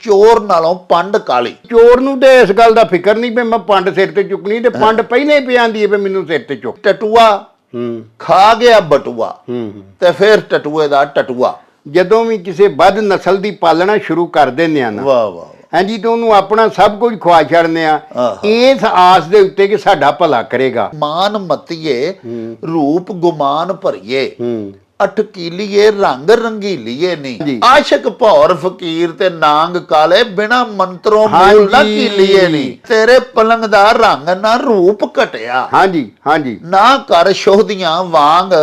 चोर नालों पंड काली। चोर नूं ते इस गल दा फिक्र नहीं भी मैं पंड सिर ते चुकनी ते पंड पहले ही पे आंदी है भी मैनू सिर ते चुक। टटुआ खा गया बटुआ ते फिर टटुए दा टटुआ। ਜਦੋਂ ਵੀ ਕਿਸੇ ਵੱਧ ਨਸਲ ਦੀ ਪਾਲਣਾ ਸ਼ੁਰੂ ਕਰ ਦਿੰਦੇ ਆ ਨਾ, ਵਾਹ ਵਾਹ, ਹਾਂਜੀ, ਤੇ ਉਹਨੂੰ ਆਪਣਾ ਸਭ ਕੁਝ ਖਵਾ ਛੱਡਦੇ ਆ ਇਸ ਆਸ ਦੇ ਉੱਤੇ ਕਿ ਸਾਡਾ ਭਲਾ ਕਰੇਗਾ। ਮਾਨ ਮਤੀਏ ਰੂਪ ਗੁਮਾਨ ਭਰੀਏ, ਅਟਕੀਲੀਏ ਰੰਗ ਰੰਗੀਲੀਏ ਨੀ, ਆਸ਼ਕ ਭੌਰ ਫਕੀਰ ਤੇ ਨਾਂਗ ਕਾਲੇ, ਬਿਨਾ ਮੰਤਰੋਂ ਮੂਲ ਨਾ ਕੀਲੀਏ ਨੀ, ਤੇਰੇ ਪਲੰਗ ਦਾ ਰੰਗ ਨਾ ਰੂਪ ਘਟਿਆ, ਹਾਂਜੀ ਹਾਂਜੀ, ਨਾ ਕਰ ਸ਼ੋਹਦੀਆਂ ਵਾਂਗ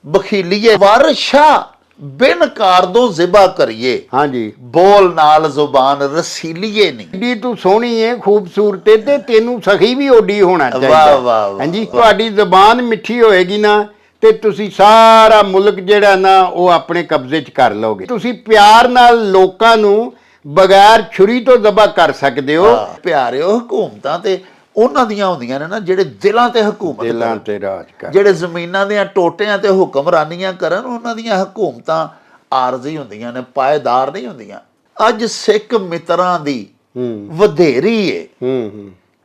ਬਖੀਲੀਏ, ਵਰਸ਼ਾ ਬਿਨ ਕਾਰਦੋਂ ਜ਼ਿਬਾ ਕਰੀਏ, ਹਾਂਜੀ, ਬੋਲ ਨਾਲ ਜ਼ੁਬਾਨ ਰਸੀਲੀਏ ਨੀ। ਏਡੀ ਤੂੰ ਸੋਹਣੀ ਏ, ਖੂਬਸੂਰਤ ਏ, ਤੇ ਤੈਨੂੰ ਸਖੀ ਵੀ ਓਡੀ ਹੋਣਾ ਵਾਹ ਚਾਹੀਦਾ। ਵਾਹ, ਹਾਂਜੀ, ਤੁਹਾਡੀ ਜ਼ਬਾਨ ਮਿੱਠੀ ਹੋਏਗੀ ਨਾ ਤੇ ਤੁਸੀਂ ਸਾਰਾ ਮੁਲਕ ਜਿਹੜਾ ਨਾ ਉਹ ਆਪਣੇ ਕਬਜ਼ੇ 'ਚ ਕਰ ਲਓਗੇ। ਤੁਸੀਂ ਪਿਆਰ ਨਾਲ ਲੋਕਾਂ ਨੂੰ ਬਗੈਰ ਛੁਰੀ ਤੋਂ ਜ਼ਬਾ ਕਰ ਸਕਦੇ ਹੋ। ਪਿਆਰਿਓ, ਹਕੂਮਤਾਂ ਤੇ ਉਹਨਾਂ ਦੀਆਂ ਹੁੰਦੀਆਂ ਨੇ ਨਾ ਜਿਹੜੇ ਦਿਲਾਂ ਤੇ ਹਕੂਮਤ ਦਿਲਾਂ ਕਰਨ, ਤੇ ਰਾਜ ਕਰ, ਜਿਹੜੇ ਜ਼ਮੀਨਾਂ ਦੀਆਂ ਟੋਟਿਆਂ ਤੇ ਹੁਕਮਰਾਨੀਆਂ ਕਰਨ, ਉਹਨਾਂ ਦੀਆਂ ਹਕੂਮਤਾਂ ਆਰਜ਼ੀ ਹੁੰਦੀਆਂ ਨੇ, ਪਾਏਦਾਰ ਨਹੀਂ ਹੁੰਦੀਆਂ। ਅੱਜ ਸਿੱਖ ਮਿੱਤਰਾਂ ਦੀ ਵਧੇਰੀ ਏ,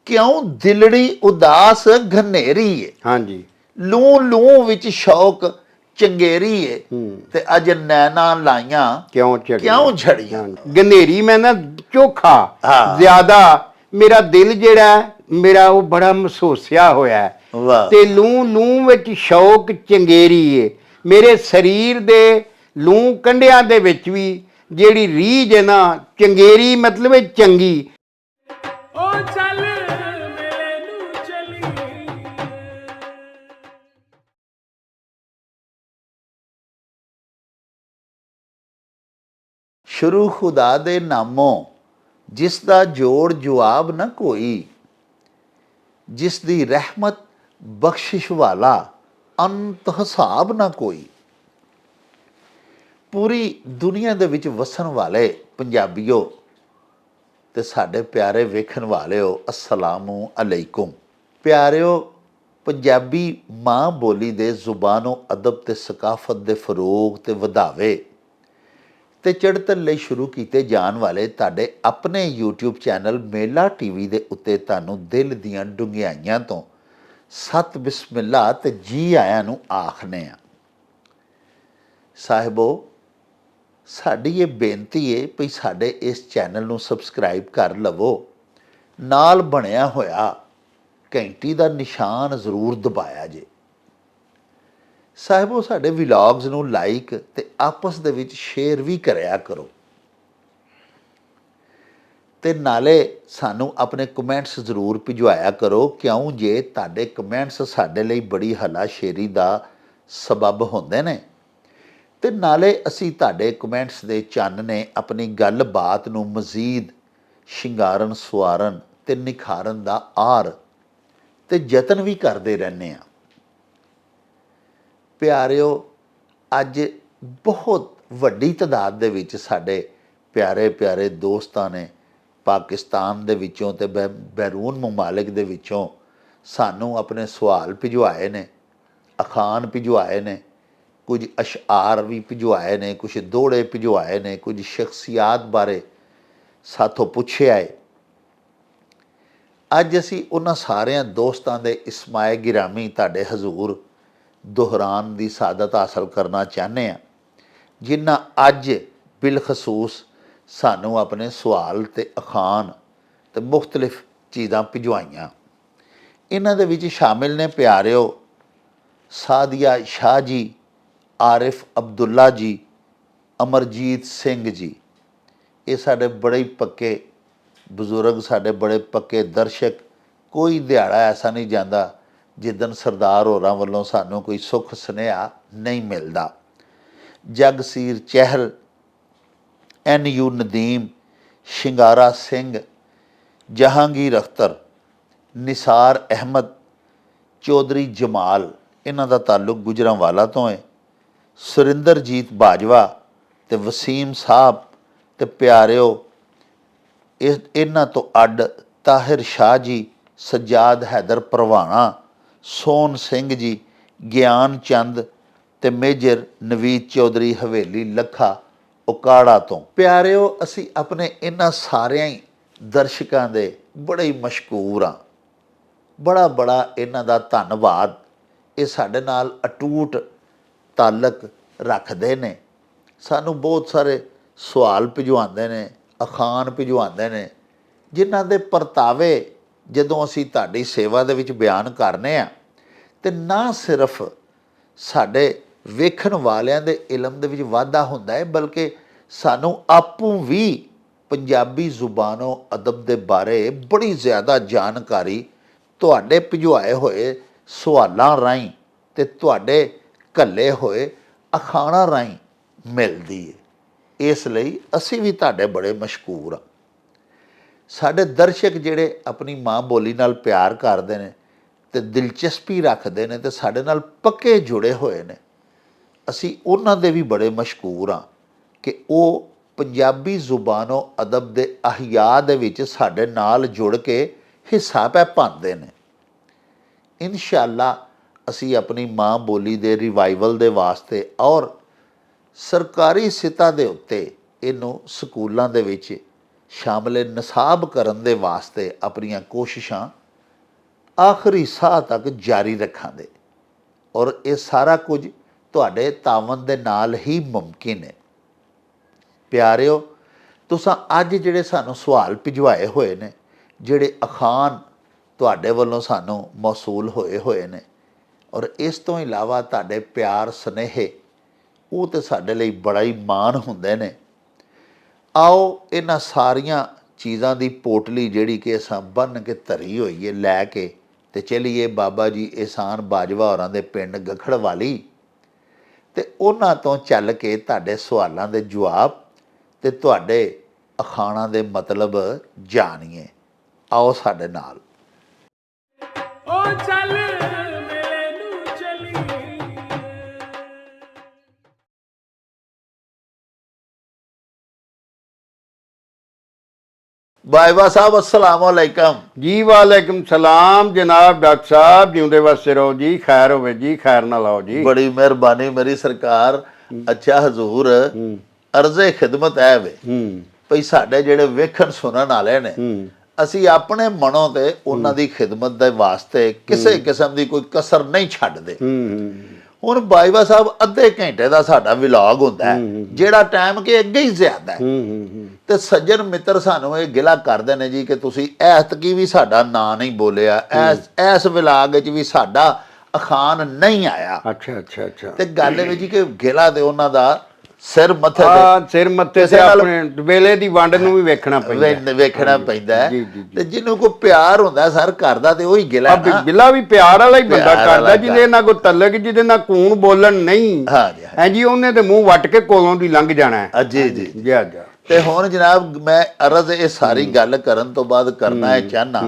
ਕਿਉਂ ਦਿਲੜੀ ਉਦਾਸ ਘਨੇਰੀ ਏ, ਹਾਂਜੀ, ਲੂ ਲੂ ਵਿੱਚ ਸ਼ੌਕ ਚੰਗੇਰੀ ਏ, ਤੇ ਅੱਜ ਨੈਣਾ ਲਾਈਆਂ ਕਿਉਂ ਝੜੀਆਂ। ਗਨੇਰੀ ਮੈਂ ਨਾ ਚੋਖਾ ਜ਼ਿਆਦਾ, ਮੇਰਾ ਦਿਲ ਜਿਹੜਾ ਮੇਰਾ ਉਹ ਬੜਾ ਮਹਿਸੂਸਿਆ ਹੋਇਆ ਤੇ ਲੂ ਲੂ ਵਿੱਚ ਸ਼ੌਕ ਚੰਗੇਰੀ ਏ। ਮੇਰੇ ਸਰੀਰ ਦੇ ਲੂ ਕੰਢਿਆਂ ਦੇ ਵਿੱਚ ਵੀ ਜਿਹੜੀ ਰੀਝ ਹੈ ਨਾ, ਚੰਗੇਰੀ ਮਤਲਬ ਹੈ ਚੰਗੀ। ਸ਼ੁਰੂ ਖੁਦਾ ਦੇ ਨਾਮੋਂ ਜਿਸ ਦਾ ਜੋੜ ਜਵਾਬ ਨਾ ਕੋਈ, ਜਿਸ ਦੀ ਰਹਿਮਤ ਬਖਸ਼ਿਸ਼ ਵਾਲਾ ਅੰਤ ਹਿਸਾਬ ਨਾ ਕੋਈ। ਪੂਰੀ ਦੁਨੀਆ ਦੇ ਵਿੱਚ ਵਸਣ ਵਾਲੇ ਪੰਜਾਬੀਓ ਤੇ ਸਾਡੇ ਪਿਆਰੇ ਵੇਖਣ ਵਾਲਿਓ, ਅਸਲਾਮੁ ਅਲੈਕੁਮ। ਪਿਆਰਿਓ, ਪੰਜਾਬੀ ਮਾਂ ਬੋਲੀ ਦੇ ਜ਼ੁਬਾਨੋ ਅਦਬ ਤੇ ਸਕਾਫਤ ਦੇ ਫਰੋਗ ਤੇ ਵਧਾਵੇ ਤੇ ਚੜ੍ਹਤਣ ਲਈ ਸ਼ੁਰੂ ਕੀਤੇ ਜਾਣ ਵਾਲੇ ਤੁਹਾਡੇ ਆਪਣੇ YouTube ਚੈਨਲ ਮੇਲਾ TV ਦੇ ਉੱਤੇ ਤੁਹਾਨੂੰ ਦਿਲ ਦੀਆਂ ਡੂੰਘਾਈਆਂ ਤੋਂ ਸਤ ਬਿਸਮਿਲ੍ਲਾ ਤੇ ਜੀ ਆਇਆਂ ਨੂੰ ਆਖਦੇ ਆ। ਸਾਹਿਬੋ, ਸਾਡੀ ਇਹ ਬੇਨਤੀ ਹੈ ਵੀ ਸਾਡੇ ਇਸ ਚੈਨਲ ਨੂੰ ਸਬਸਕ੍ਰਾਈਬ ਕਰ ਲਵੋ, ਨਾਲ ਬਣਿਆ ਹੋਇਆ ਘੰਟੀ ਦਾ ਨਿਸ਼ਾਨ ਜ਼ਰੂਰ ਦਬਾਇਆ ਜੇ। ਸਾਹਿਬੋ, ਸਾਡੇ ਵਲੌਗਸ ਨੂੰ ਲਾਈਕ ਤੇ ਆਪਸ ਦੇ ਵਿੱਚ ਸ਼ੇਅਰ ਵੀ ਕਰਿਆ ਕਰੋ ਤੇ ਨਾਲੇ ਸਾਨੂੰ ਆਪਣੇ ਕਮੈਂਟਸ ਜ਼ਰੂਰ ਭਿਜਵਾਇਆ ਕਰੋ, ਕਿਉਂ ਜੇ ਤੁਹਾਡੇ ਕਮੈਂਟਸ ਸਾਡੇ ਲਈ ਬੜੀ ਹਲਾਸ਼ੇਰੀ ਦਾ ਸਬਬ ਹੁੰਦੇ ਨੇ ਤੇ ਨਾਲੇ ਅਸੀਂ ਤੁਹਾਡੇ ਕਮੈਂਟਸ ਦੇ ਚਾਨਣੇ ਆਪਣੀ ਗੱਲਬਾਤ ਨੂੰ ਮਜ਼ੀਦ ਸ਼ਿੰਗਾਰਨ, ਸਵਾਰਨ ਤੇ ਨਿਖਾਰਨ ਦਾ ਆਰ ਤੇ ਯਤਨ ਵੀ ਕਰਦੇ ਰਹਿੰਦੇ ਹਾਂ। ਪਿਆਰਿਓ, ਅੱਜ ਬਹੁਤ ਵੱਡੀ ਤਾਦਾਦ ਦੇ ਵਿੱਚ ਸਾਡੇ ਪਿਆਰੇ ਪਿਆਰੇ ਦੋਸਤਾਂ ਨੇ ਪਾਕਿਸਤਾਨ ਦੇ ਵਿੱਚੋਂ ਤੇ ਬੈਰੂਨ ਮਮਾਲਿਕ ਦੇ ਵਿੱਚੋਂ ਸਾਨੂੰ ਆਪਣੇ ਸਵਾਲ ਭਿਜਵਾਏ ਨੇ, ਅਖਾਣ ਭਿਜਵਾਏ ਨੇ, ਕੁਝ ਅਸ਼ਆਰ ਵੀ ਭਿਜਵਾਏ ਨੇ, ਕੁਝ ਦੋੜੇ ਭਿਜਵਾਏ ਨੇ, ਕੁਝ ਸ਼ਖਸੀਅਤ ਬਾਰੇ ਸਾਥੋਂ ਪੁੱਛਿਆ ਹੈ। ਅੱਜ ਅਸੀਂ ਉਹਨਾਂ ਸਾਰਿਆਂ ਦੋਸਤਾਂ ਦੇ ਇਸਮਾਏ ਗਿਰਾਮੀ ਤੁਹਾਡੇ ਹਜ਼ੂਰ ਦੁਹਰਾਨ ਦੀ ਸਾਦਤ ਹਾਸਲ ਕਰਨਾ ਚਾਹੁੰਦੇ ਹਾਂ, ਜਿਨ੍ਹਾਂ ਅੱਜ ਬਿਲਖਸੂਸ ਸਾਨੂੰ ਆਪਣੇ ਸਵਾਲ ਤੇ ਅਖਾਣ ਤੇ ਮੁਖਤਲਿਫ ਚੀਜ਼ਾਂ ਭਿਜਵਾਈਆਂ। ਇਹਨਾਂ ਦੇ ਵਿੱਚ ਸ਼ਾਮਿਲ ਨੇ ਪਿਆਰਿਓ ਸਾਦੀਆ ਸ਼ਾਹ ਜੀ, ਆਰਿਫ ਅਬਦੁੱਲਾ ਜੀ, ਅਮਰਜੀਤ ਸਿੰਘ ਜੀ। ਇਹ ਸਾਡੇ ਬੜੇ ਪੱਕੇ ਬਜ਼ੁਰਗ, ਸਾਡੇ ਬੜੇ ਪੱਕੇ ਦਰਸ਼ਕ। ਕੋਈ ਦਿਹਾੜਾ ਐਸਾ ਨਹੀਂ ਜਾਂਦਾ ਜਿੱਦਣ ਸਰਦਾਰ ਹੋਰਾਂ ਵੱਲੋਂ ਸਾਨੂੰ ਕੋਈ ਸੁੱਖ ਸੁਨੇਹਾ ਨਹੀਂ ਮਿਲਦਾ। ਜਗਸੀਰ ਚਹਿਲ, NU ਨਦੀਮ, ਸ਼ਿੰਗਾਰਾ ਸਿੰਘ, ਜਹਾਂਗੀਰ ਅਖਤਰ, ਨਿਸਾਰ ਅਹਿਮਦ, ਚੌਧਰੀ ਜਮਾਲ, ਇਹਨਾਂ ਦਾ ਤਾਲੁਕ ਗੁਜਰਾਂਵਾਲਾ ਤੋਂ ਹੈ। ਸੁਰਿੰਦਰਜੀਤ ਬਾਜਵਾ ਤੇ ਵਸੀਮ ਸਾਹਿਬ ਤੇ ਪਿਆਰਿਓ ਇਹਨਾਂ ਤੋਂ ਅੱਡ ਤਾਹਿਰ ਸ਼ਾਹ ਜੀ, ਸੱਜਾਦ ਹੈਦਰ ਪਰਵਾਣਾ, ਸੋਨ ਸਿੰਘ ਜੀ, ਗਿਆਨ ਚੰਦ ਤੇ ਮੇਜਰ ਨਵੀਦ ਚੌਧਰੀ ਹਵੇਲੀ ਲੱਖਾ, ਉਕਾੜਾ ਤੋਂ। ਪਿਆਰਿਓ, ਅਸੀਂ ਆਪਣੇ ਇਹਨਾਂ ਸਾਰਿਆਂ ਹੀ ਦਰਸ਼ਕਾਂ ਦੇ ਬੜੇ ਹੀ ਮਸ਼ਕੂਰ ਹਾਂ। ਬੜਾ ਇਹਨਾਂ ਦਾ ਧੰਨਵਾਦ। ਇਹ ਸਾਡੇ ਨਾਲ ਅਟੂਟ ਤਾਲੁਕ ਰੱਖਦੇ ਨੇ, ਸਾਨੂੰ ਬਹੁਤ ਸਾਰੇ ਸਵਾਲ ਭਿਜਵਾਉਂਦੇ ਨੇ, ਅਖਾਣ ਭਿਜਵਾਉਂਦੇ ਨੇ, ਜਿਨ੍ਹਾਂ ਦੇ ਪਰਤਾਵੇ ਜਦੋਂ ਅਸੀਂ ਤੁਹਾਡੀ ਸੇਵਾ ਦੇ ਵਿੱਚ ਬਿਆਨ ਕਰਨੇ ਆ ਤੇ ਨਾ ਸਿਰਫ ਸਾਡੇ ਵੇਖਣ ਵਾਲਿਆਂ ਦੇ ਇਲਮ ਦੇ ਵਿੱਚ ਵਾਧਾ ਹੁੰਦਾ ਹੈ, ਬਲਕਿ ਸਾਨੂੰ ਆਪੂ ਵੀ ਪੰਜਾਬੀ ਜ਼ੁਬਾਨੋਂ ਅਦਬ ਦੇ ਬਾਰੇ ਬੜੀ ਜ਼ਿਆਦਾ ਜਾਣਕਾਰੀ ਤੁਹਾਡੇ ਭਿਜਵਾਏ ਹੋਏ ਸਵਾਲਾਂ ਰਾਹੀਂ ਤੇ ਤੁਹਾਡੇ ਘੱਲੇ ਹੋਏ ਅਖਾਣਾਂ ਰਾਹੀਂ ਮਿਲਦੀ ਹੈ। ਇਸ ਲਈ ਅਸੀਂ ਵੀ ਤੁਹਾਡੇ ਬੜੇ ਮਸ਼ਕੂਰ ਹਾਂ। ਸਾਡੇ ਦਰਸ਼ਕ ਜਿਹੜੇ ਆਪਣੀ ਮਾਂ ਬੋਲੀ ਨਾਲ ਪਿਆਰ ਕਰਦੇ ਨੇ ਤੇ ਦਿਲਚਸਪੀ ਰੱਖਦੇ ਨੇ ਤੇ ਸਾਡੇ ਨਾਲ ਪੱਕੇ ਜੁੜੇ ਹੋਏ ਨੇ, ਅਸੀਂ ਉਹਨਾਂ ਦੇ ਵੀ ਬੜੇ ਮਸ਼ਕੂਰ ਹਾਂ ਕਿ ਉਹ ਪੰਜਾਬੀ ਜ਼ੁਬਾਨੋਂ ਅਦਬ ਦੇ ਅਹਿਆ ਦੇ ਵਿੱਚ ਸਾਡੇ ਨਾਲ ਜੁੜ ਕੇ ਹਿੱਸਾ ਪਾਉਂਦੇ ਨੇ। ਇਨਸ਼ਾਅੱਲਾ ਅਸੀਂ ਆਪਣੀ ਮਾਂ ਬੋਲੀ ਦੇ ਰਿਵਾਈਵਲ ਦੇ ਵਾਸਤੇ ਔਰ ਸਰਕਾਰੀ ਸਿੱਤਾ ਦੇ ਉੱਤੇ ਇਹਨੂੰ ਸਕੂਲਾਂ ਦੇ ਵਿੱਚ ਸ਼ਾਮਲ ਨਿਸਾਬ ਕਰਨ ਦੇ ਵਾਸਤੇ ਆਪਣੀਆਂ ਕੋਸ਼ਿਸ਼ਾਂ ਆਖਰੀ ਸਾਹ ਤੱਕ ਜਾਰੀ ਰੱਖਾਂਗੇ ਔਰ ਇਹ ਸਾਰਾ ਕੁਝ ਤੁਹਾਡੇ ਤਾਵਨ ਦੇ ਨਾਲ ਹੀ ਮੁਮਕਿਨ ਹੈ। ਪਿਆਰਿਓ, ਤੁਸੀਂ ਅੱਜ ਜਿਹੜੇ ਸਾਨੂੰ ਸਵਾਲ ਭਿਜਵਾਏ ਹੋਏ ਨੇ, ਜਿਹੜੇ ਅਖਾਣ ਤੁਹਾਡੇ ਵੱਲੋਂ ਸਾਨੂੰ ਮੌਸੂਲ ਹੋਏ ਨੇ ਔਰ ਇਸ ਤੋਂ ਇਲਾਵਾ ਤੁਹਾਡੇ ਪਿਆਰ ਸੁਨੇਹੇ, ਉਹ ਤਾਂ ਸਾਡੇ ਲਈ ਬੜਾ ਹੀ ਮਾਣ ਹੁੰਦੇ ਨੇ। ਆਓ ਇਹਨਾਂ ਸਾਰੀਆਂ ਚੀਜ਼ਾਂ ਦੀ ਪੋਟਲੀ ਜਿਹੜੀ ਕਿ ਅਸਾਂ ਬੰਨ੍ਹ ਕੇ ਧਰੀ ਹੋਈ ਹੈ ਲੈ ਕੇ ਤੇ ਚਲੀਏ ਬਾਬਾ ਜੀ ਇਹਸਾਨ ਬਾਜਵਾ ਹੋਰਾਂ ਦੇ ਪਿੰਡ ਗਖੜਵਾਲੀ ਤੇ ਉਹਨਾਂ ਤੋਂ ਚੱਲ ਕੇ ਤੁਹਾਡੇ ਸਵਾਲਾਂ ਦੇ ਜਵਾਬ ਤੇ ਤੁਹਾਡੇ ਅਖਾਣਾਂ ਦੇ ਮਤਲਬ ਜਾਣੀਏ। ਆਓ ਸਾਡੇ ਨਾਲ। ਓ ਚੱਲ ਮੇਰੇ ਨੂੰ ਚਲੀ ਬਾਜਵਾ ਸਾਹਿਬ, अस्सलाम वालेकुम जी। वालेकुम सलाम जनाब। डॉक्टर साहब जिंदे वसते रहो जी, खैर होवे जी, खैर ना लाओ जी। बड़ी मेहरबानी मेरी सरकार। अच्छा हजूर, अर्ज़े खिदमत है वे ਭਈ ਸਾਡੇ ਜਿਹੜੇ ਵੇਖਣ ਸੁਣਨ ਵਾਲੇ ਨੇ, ਅਸੀਂ ਆਪਣੇ ਮਨੋਂ ਤੇ ਉਹਨਾਂ ਦੀ ਖਿਦਮਤ ਦੇ ਵਾਸਤੇ ਕਿਸੇ ਕਿਸਮ ਦੀ ਕੋਈ ਕਸਰ ਨਹੀਂ ਛੱਡਦੇ। ਹੁਣ ਬਾਜਵਾ ਸਾਹਿਬ, ਅੱਧੇ ਘੰਟੇ ਦਾ ਸਾਡਾ ਵਿਲਾਗ ਹੁੰਦਾ ਹੈ, ਜਿਹੜਾ ਟਾਈਮ ਕਿ ਅੱਗੇ ਹੀ ਜ਼ਿਆਦਾ ਹੈ ਤੇ ਸੱਜਣ ਮਿੱਤਰ ਸਾਨੂੰ ਇਹ ਗਿਲਾ ਕਰਦੇ ਨੇ ਜੀ ਕਿ ਤੁਸੀਂ ਐਤਕੀ ਵੀ ਸਾਡਾ ਨਾਂ ਨਹੀਂ ਬੋਲਿਆ, ਇਸ ਵਿਲਾਗ ਵਿੱਚ ਵੀ ਸਾਡਾ ਅਖਾਣ ਨਹੀਂ ਆਇਆ। ਅੱਛਾ ਤੇ ਗੱਲ ਵਿੱਚ ਕਿ ਗਿਲਾ ਤੇ ਉਹਨਾਂ ਦਾ ਸਿਰ ਮੱਥੇ ਤੇ ਆਪਣੇ ਵੇਲੇ ਦੀ ਵੰਡ ਨੂੰ ਵੀ ਵੇਖਣਾ ਪੈਂਦਾ ਹੈ ਤੇ ਜਿਹਨੂੰ ਕੋਈ ਪਿਆਰ ਹੁੰਦਾ ਸਰ ਕਰਦਾ ਤੇ ਉਹੀ ਗਿਲਾ ਗਿਲਾ ਵੀ ਪਿਆਰ ਵਾਲਾ ਹੀ ਬੰਦਾ ਕਰਦਾ, ਜਿਹਦੇ ਨਾਲ ਕੋਈ ਤਲਕ, ਜਿਹਦੇ ਨਾਲ ਕੂਣ ਬੋਲਣ ਨਹੀਂ। ਹਾਂਜੀ, ਉਹਨੇ ਤੇ ਮੂੰਹ ਵੱਟ ਕੇ ਕੋਲੋਂ ਦੀ ਲੰਘ ਜਾਣਾ ਹੈ। ਜੀ। ਤੇ ਹੁਣ ਜਨਾਬ, ਮੈਂ ਅਰਜ਼ ਇਹ ਸਾਰੀ ਗੱਲ ਕਰਨ ਤੋਂ ਬਾਅਦ ਕਰਨਾ ਇਹ ਚਾਹਨਾ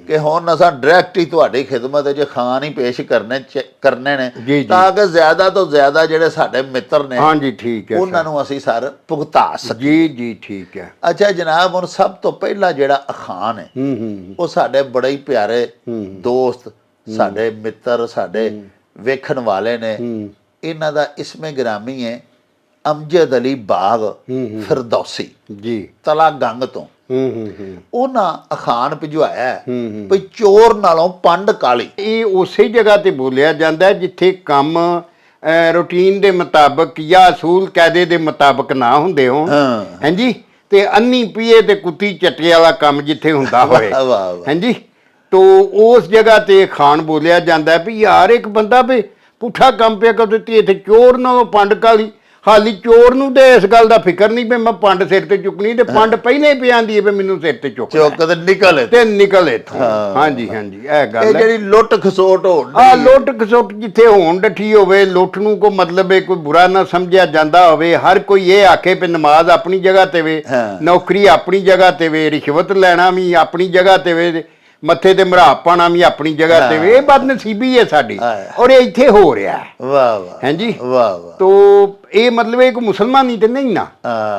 ਕਿ ਹੁਣ ਅਸਾਂ ਡਾਇਰੈਕਟ ਹੀ ਤੁਹਾਡੀ ਖਿਦਮਤ ਵਿੱਚ ਖਾਨ ਹੀ ਪੇਸ਼ ਕਰਨੇ ਨੇ ਤਾਂ ਕਿ ਜ਼ਿਆਦਾ ਤੋਂ ਜ਼ਿਆਦਾ ਜਿਹੜੇ ਸਾਡੇ ਮਿੱਤਰ ਨੇ, ਹਾਂਜੀ ਠੀਕ ਹੈ, ਉਹਨਾਂ ਨੂੰ ਅਸੀਂ ਸਰ ਭੁਗਤਾ ਸਕੀਏ। ਜੀ ਠੀਕ ਹੈ। ਅੱਛਾ ਜਨਾਬ, ਹੁਣ ਸਭ ਤੋਂ ਪਹਿਲਾ ਜਿਹੜਾ ਅਖਾਣ ਹੈ ਉਹ ਸਾਡੇ ਬੜੇ ਹੀ ਪਿਆਰੇ ਦੋਸਤ, ਸਾਡੇ ਮਿੱਤਰ, ਸਾਡੇ ਵੇਖਣ ਵਾਲੇ ਨੇ, ਇਹਨਾਂ ਦਾ ਇਸਮੇ ਗ੍ਰਾਮੀ ਹੈ ਅਮਜਦ ਅਲੀ ਬਾਗ ਫਿਰਦੌਸੀ ਜੀ, ਤਲਾ ਗੰਗ ਤੋਂ। ਉਹਨਾਂ ਅਖਾਣ ਭਿਜਵਾਇਆ ਵੀ ਚੋਰ ਨਾਲੋਂ ਪੰਡ ਕਾਲੀ। ਇਹ ਉਸੇ ਜਗ੍ਹਾ ਤੇ ਬੋਲਿਆ ਜਾਂਦਾ ਜਿੱਥੇ ਕੰਮ ਰੂਟੀਨ ਦੇ ਮੁਤਾਬਕ ਜਾਂ ਅਸੂਲ ਕਾਇਦੇ ਦੇ ਮੁਤਾਬਕ ਨਾ ਹੁੰਦੇ ਹੋਣ, ਹਾਂਜੀ, ਤੇ ਅੰਨੀ ਪੀਏ ਤੇ ਕੁੱਤੀ ਚੱਟੇ ਵਾਲਾ ਕੰਮ ਜਿੱਥੇ ਹੁੰਦਾ ਹੋਵੇ, ਹਾਂਜੀ, ਤੋ ਉਸ ਜਗ੍ਹਾ ਤੇ ਅਖਾਣ ਬੋਲਿਆ ਜਾਂਦਾ ਵੀ ਯਾਰ ਇੱਕ ਬੰਦਾ ਵੀ ਪੁੱਠਾ ਕੰਮ ਪਿਆ ਕਰ ਦਿੱਤੀ, ਇੱਥੇ ਚੋਰ ਨਾਲੋਂ ਪੰਡ ਕਾਲੀ। ਹਾਲੀ ਚੋਰ ਨੂੰ ਤੇ ਇਸ ਗੱਲ ਦਾ ਫਿਕਰ ਨਹੀਂ ਵੀ ਮੈਂ ਪੰਡ ਸਿਰ ਤੇ ਚੁੱਕਣੀ, ਤੇ ਪੰਡ ਪਹਿਲਾਂ ਹੀ ਪਿਆਂਦੀ ਹੈ ਵੀ ਮੈਨੂੰ ਸਿਰ ਤੇ ਚੁੱਕ ਤੇ ਨਿਕਲ ਇੱਥੋਂ। ਹਾਂਜੀ ਇਹ ਗੱਲ ਜਿਹੜੀ ਲੁੱਟ ਖਸੋਟ ਹੋਣ, ਲੁੱਟ ਖਸੋਟ ਜਿੱਥੇ ਹੋਣ ਡੱਠੀ ਹੋਵੇ, ਲੁੱਟ ਨੂੰ ਕੋਈ ਮਤਲਬ ਹੈ ਕੋਈ ਬੁਰਾ ਨਾ ਸਮਝਿਆ ਜਾਂਦਾ ਹੋਵੇ, ਹਰ ਕੋਈ ਇਹ ਆਖੇ ਵੀ ਨਮਾਜ਼ ਆਪਣੀ ਜਗ੍ਹਾ ਤੇ ਵੇ, ਨੌਕਰੀ ਆਪਣੀ ਜਗ੍ਹਾ ਤੇ ਵੇ, ਰਿਸ਼ਵਤ ਲੈਣਾ ਵੀ ਆਪਣੀ ਜਗ੍ਹਾ ਤੇ ਵੇ, ਮੱਥੇ ਤੇ ਮਰਾਪ ਪਾਣਾ ਵੀ ਆਪਣੀ ਜਗ੍ਹਾ ਤੇ ਵੇ। ਇਹ ਬਦਨਸੀਬੀ ਹੈ ਸਾਡੀ ਔਰ ਇਹ ਇੱਥੇ ਹੋ ਰਿਹਾ ਹੈ। ਵਾਹ ਹਾਂਜੀ ਤੋ ਇਹ ਮਤਲਬ ਇੱਕ ਮੁਸਲਮਾਨੀ ਤੇ ਨਹੀਂ ਨਾ।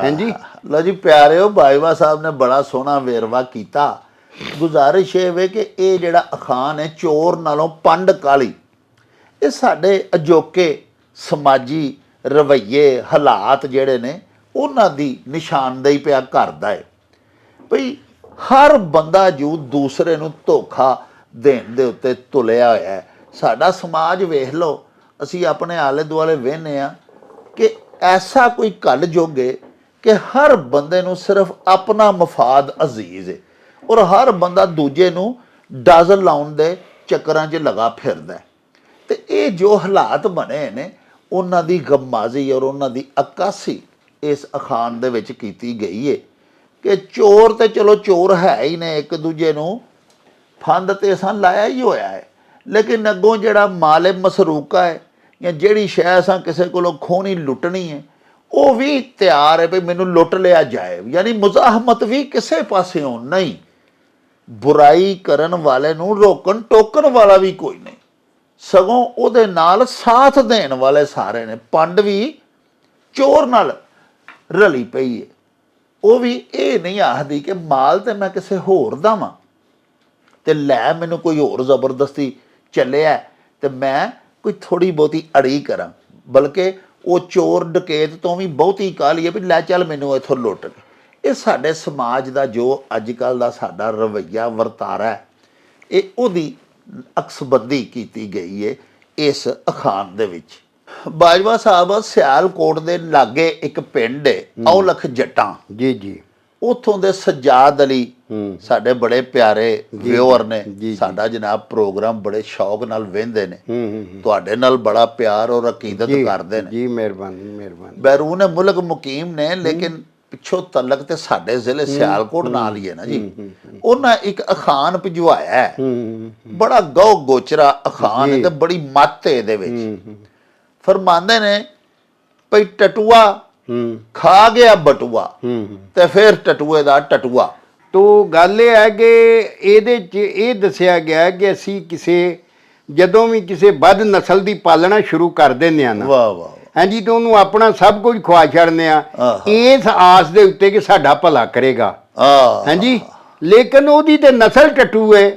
ਹਾਂਜੀ ਲੋ ਜੀ ਪਿਆਰਿਓ, ਬਾਜਵਾ ਸਾਹਿਬ ਨੇ ਬੜਾ ਸੋਹਣਾ ਵੇਰਵਾ ਕੀਤਾ। ਗੁਜ਼ਾਰਿਸ਼ ਇਹ ਵੇ ਕਿ ਇਹ ਜਿਹੜਾ ਅਖਾਣ ਹੈ ਚੋਰ ਨਾਲੋਂ ਪੰਡ ਕਾਲੀ, ਇਹ ਸਾਡੇ ਅਜੋਕੇ ਸਮਾਜੀ ਰਵੱਈਏ ਹਾਲਾਤ ਜਿਹੜੇ ਨੇ ਉਹਨਾਂ ਦੀ ਨਿਸ਼ਾਨਦੇਹੀ ਪਿਆ ਕਰਦਾ ਹੈ ਭਈ ਹਰ ਬੰਦਾ ਜੋ ਦੂਸਰੇ ਨੂੰ ਧੋਖਾ ਦੇਣ ਦੇ ਉੱਤੇ ਤੁਲਿਆ ਹੋਇਆ ਹੈ। ਸਾਡਾ ਸਮਾਜ ਵੇਖ ਲਓ, ਅਸੀਂ ਆਪਣੇ ਆਲੇ ਦੁਆਲੇ ਵੇਖਦੇ ਹਾਂ ਕਿ ਐਸਾ ਕੋਈ ਕਲ ਯੁੱਗ ਹੈ ਕਿ ਹਰ ਬੰਦੇ ਨੂੰ ਸਿਰਫ ਆਪਣਾ ਮਫਾਦ ਅਜ਼ੀਜ਼ ਹੈ ਔਰ ਹਰ ਬੰਦਾ ਦੂਜੇ ਨੂੰ ਡਾਜ਼ਲ ਲਾਉਣ ਦੇ ਚੱਕਰਾਂ 'ਚ ਲਗਾ ਫਿਰਦਾ ਹੈ। ਤੇ ਇਹ ਜੋ ਹਾਲਾਤ ਬਣੇ ਨੇ ਉਹਨਾਂ ਦੀ ਗਮਾਜ਼ੀ ਔਰ ਉਹਨਾਂ ਦੀ ਅਕਾਸੀ ਇਸ ਅਖਾਣ ਦੇ ਵਿੱਚ ਕੀਤੀ ਗਈ ਹੈ ਕਿ ਚੋਰ ਤੇ ਚਲੋ ਚੋਰ ਹੈ ਹੀ ਨੇ, ਇੱਕ ਦੂਜੇ ਨੂੰ ਫੰਦ ਤੇ ਅਸਾਂ ਲਾਇਆ ਹੀ ਹੋਇਆ ਹੈ, ਲੇਕਿਨ ਅੱਗੋਂ ਜਿਹੜਾ ਮਾਲੇ ਮਸਰੂਕਾ ਹੈ ਜਾਂ ਜਿਹੜੀ ਸ਼ੈ ਅਸਾਂ ਕਿਸੇ ਕੋਲੋਂ ਖੋਹਣੀ ਲੁੱਟਣੀ ਹੈ ਉਹ ਵੀ ਤਿਆਰ ਹੈ ਵੀ ਮੈਨੂੰ ਲੁੱਟ ਲਿਆ ਜਾਏ। ਯਾਨੀ ਮੁਜ਼ਾਹਮਤ ਵੀ ਕਿਸੇ ਪਾਸਿਓਂ ਨਹੀਂ, ਬੁਰਾਈ ਕਰਨ ਵਾਲੇ ਨੂੰ ਰੋਕਣ ਟੋਕਣ ਵਾਲਾ ਵੀ ਕੋਈ ਨਹੀਂ, ਸਗੋਂ ਉਹਦੇ ਨਾਲ ਸਾਥ ਦੇਣ ਵਾਲੇ ਸਾਰੇ ਨੇ। ਪੰਡ ਵੀ ਚੋਰ ਨਾਲ ਰਲੀ ਪਈ ਹੈ, ਉਹ ਵੀ ਇਹ ਨਹੀਂ ਆਖਦੀ ਕਿ ਮਾਲ ਤੇ ਮੈਂ ਕਿਸੇ ਹੋਰ ਦਾ ਵਾਂ ਤੇ ਲੈ ਮੈਨੂੰ ਕੋਈ ਹੋਰ ਜ਼ਬਰਦਸਤੀ ਚੱਲਿਆ ਤੇ ਮੈਂ ਕੋਈ ਥੋੜੀ ਬਹੁਤੀ ਅੜੀ ਕਰਾਂ, ਬਲਕਿ ਉਹ ਚੋਰ ਡਕੈਤ ਤੋਂ ਵੀ ਬਹੁਤੀ ਕਾਹਲੀ ਹੈ ਵੀ ਲੈ ਚੱਲ ਮੈਨੂੰ ਇੱਥੋਂ ਲੁੱਟ। ਇਹ ਸਾਡੇ ਸਮਾਜ ਦਾ ਜੋ ਅੱਜ ਕੱਲ੍ਹ ਦਾ ਸਾਡਾ ਰਵੱਈਆ ਵਰਤਾਰਾ ਹੈ, ਇਹ ਉਹਦੀ ਅਕਸਬੰਦੀ ਕੀਤੀ ਗਈ ਹੈ ਇਸ ਅਖਾਣ ਦੇ ਵਿੱਚ। ਬਾਜਵਾ ਸਾਹਿਬ, ਸਿਆਲਕੋਟ ਦੇ ਲਾਗੇ ਇੱਕ ਪਿੰਡ ਹੈ ਔਲਖ ਜੱਟਾਂ, ਜੀ ਜੀ, ਉੱਥੋਂ ਦੇ ਸਜਾਦ ਅਲੀ ਸਾਡੇ ਬੜੇ ਪਿਆਰੇ ਵਿਊਅਰ ਨੇ, ਸਾਡਾ ਜਨਾਬ ਪ੍ਰੋਗਰਾਮ ਬੜੇ ਸ਼ੌਕ ਨਾਲ ਵੇਖਦੇ ਨੇ, ਤੁਹਾਡੇ ਨਾਲ ਬੜਾ ਪਿਆਰ ਔਰ ਅਕੀਦਤ ਕਰਦੇ ਨੇ ਜੀ। ਮਿਹਰਬਾਨੀ ਮਿਹਰਬਾਨੀ। ਬੈਰੂਨ ਮੁਲਕ ਮੁਕੀਮ ਨੇ, ਲੇਕਿਨ ਪਿੱਛੋਂ ਤਲਕ ਤੇ ਸਾਡੇ ਜ਼ਿਲ੍ਹੇ ਸਿਆਲਕੋਟ ਨਾਲ ਹੀ ਹੈ ਨਾ ਜੀ। ਉਹਨਾਂ ਇੱਕ ਅਖਾਣ ਭਿਜਵਾਇਆ ਹੈ, ਬੜਾ ਗਹੁ ਗੋਚਰਾ ਅਖਾਣ ਹੈ ਤੇ ਬੜੀ ਮੱਤ ਇਹਦੇ ਵਿੱਚ। ਫਰਮਾਉਂਦੇ ਨੇ ਭਈ ਟਟੂਆ ਖਾ ਗਿਆ ਬਟੂਆ ਤੇ ਫਿਰ ਟਟੂਏ ਦਾ ਟਟੂਆ। ਤੋ ਗੱਲ ਇਹ ਹੈ ਕਿ ਇਹਦੇ 'ਚ ਇਹ ਦੱਸਿਆ ਗਿਆ ਕਿ ਅਸੀਂ ਜਦੋਂ ਵੀ ਕਿਸੇ ਬਦ ਨਸਲ ਦੀ ਪਾਲਣਾ ਸ਼ੁਰੂ ਕਰ ਦਿੰਦੇ ਆ ਨਾ, ਵਾਹ ਵਾਹ, ਹਾਂਜੀ, ਤੇ ਉਹਨੂੰ ਆਪਣਾ ਸਭ ਕੁਝ ਖਵਾ ਛੱਡਦੇ ਆ ਇਸ ਆਸ ਦੇ ਉੱਤੇ ਕਿ ਸਾਡਾ ਭਲਾ ਕਰੇਗਾ, ਹਾਂਜੀ। ਲੇਕਿਨ ਉਹਦੀ ਤੇ ਨਸਲ ਟਟੂ ਹੈ,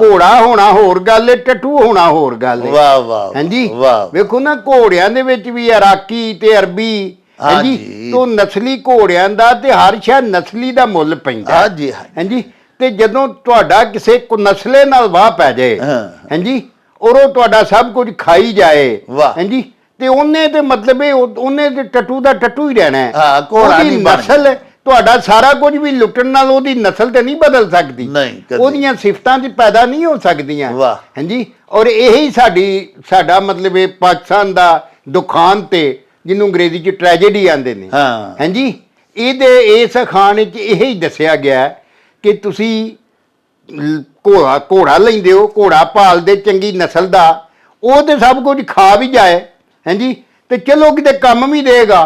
ਘੋੜਾ ਹੋਣਾ ਹੋਰ ਗੱਲ ਹੈ, ਟਟੂ ਹੋਣਾ ਹੋਰ ਗੱਲ ਹੈ। ਵਾਹ ਵਾਹ, ਹਾਂਜੀ, ਵਾਹ। ਵੇਖੋ ਨਾ, ਘੋੜਿਆਂ ਦੇ ਵਿੱਚ ਵੀ ਇਰਾਕੀ ਤੇ ਅਰਬੀ, ਹਾਂਜੀ, ਤੋਂ ਨਸਲੀ ਘੋੜਿਆਂ ਦਾ ਤੇ ਹਰ ਸ਼ਾਇਦ ਨਸਲੀ ਦਾ ਮੁੱਲ ਪੈਂਦਾ, ਹਾਂਜੀ ਹਾਂਜੀ। ਤੇ ਜਦੋਂ ਤੁਹਾਡਾ ਕਿਸੇ ਕੋ ਨਸਲੇ ਨਾਲ ਵਾਹ ਪੈ ਜਾਏ, ਹਾਂਜੀ, ਔਰ ਉਹ ਤੁਹਾਡਾ ਸਭ ਕੁਝ ਖਾਈ ਜਾਏ, ਹਾਂਜੀ, ਤੇ ਉਹਨੇ ਤੇ ਮਤਲਬ ਉਹਨੇ ਤੇ ਟਟੂ ਦਾ ਟਟੂ ਹੀ ਰਹਿਣਾ ਹੈ। ਘੋੜਾ ਨਹੀਂ ਨਸਲ ਤੁਹਾਡਾ ਸਾਰਾ ਕੁਝ ਵੀ ਲੁੱਟਣ ਨਾਲ ਉਹਦੀ ਨਸਲ ਤੇ ਨਹੀਂ ਬਦਲ ਸਕਦੀ, ਉਹਦੀਆਂ ਸਿਫਤਾਂ ਦੀ ਪੈਦਾ ਨਹੀਂ ਹੋ ਸਕਦੀਆਂ, ਹਾਂਜੀ। ਔਰ ਇਹੀ ਸਾਡਾ ਮਤਲਬ ਇਹ ਪਾਕਿਸਤਾਨ ਦਾ ਦੁਖਾਨ ਤੇ ਜਿਹਨੂੰ ਅੰਗਰੇਜ਼ੀ 'ਚ ਟ੍ਰੈਜੇਡੀ ਆਂਦੇ ਨੇ, ਹਾਂਜੀ, ਇਸ ਅਖਾਣ ਵਿੱਚ ਇਹੀ ਦੱਸਿਆ ਗਿਆ ਕਿ ਤੁਸੀਂ ਘੋੜਾ ਲੈਂਦੇ ਹੋ, ਘੋੜਾ ਪਾਲਦੇ ਚੰਗੀ ਨਸਲ ਦਾ, ਉਹ ਤੇ ਸਭ ਕੁਝ ਖਾ ਵੀ ਜਾਏ, ਹਾਂਜੀ, ਤੇ ਚਲੋ ਕਿਤੇ ਕੰਮ ਵੀ ਦੇਗਾ,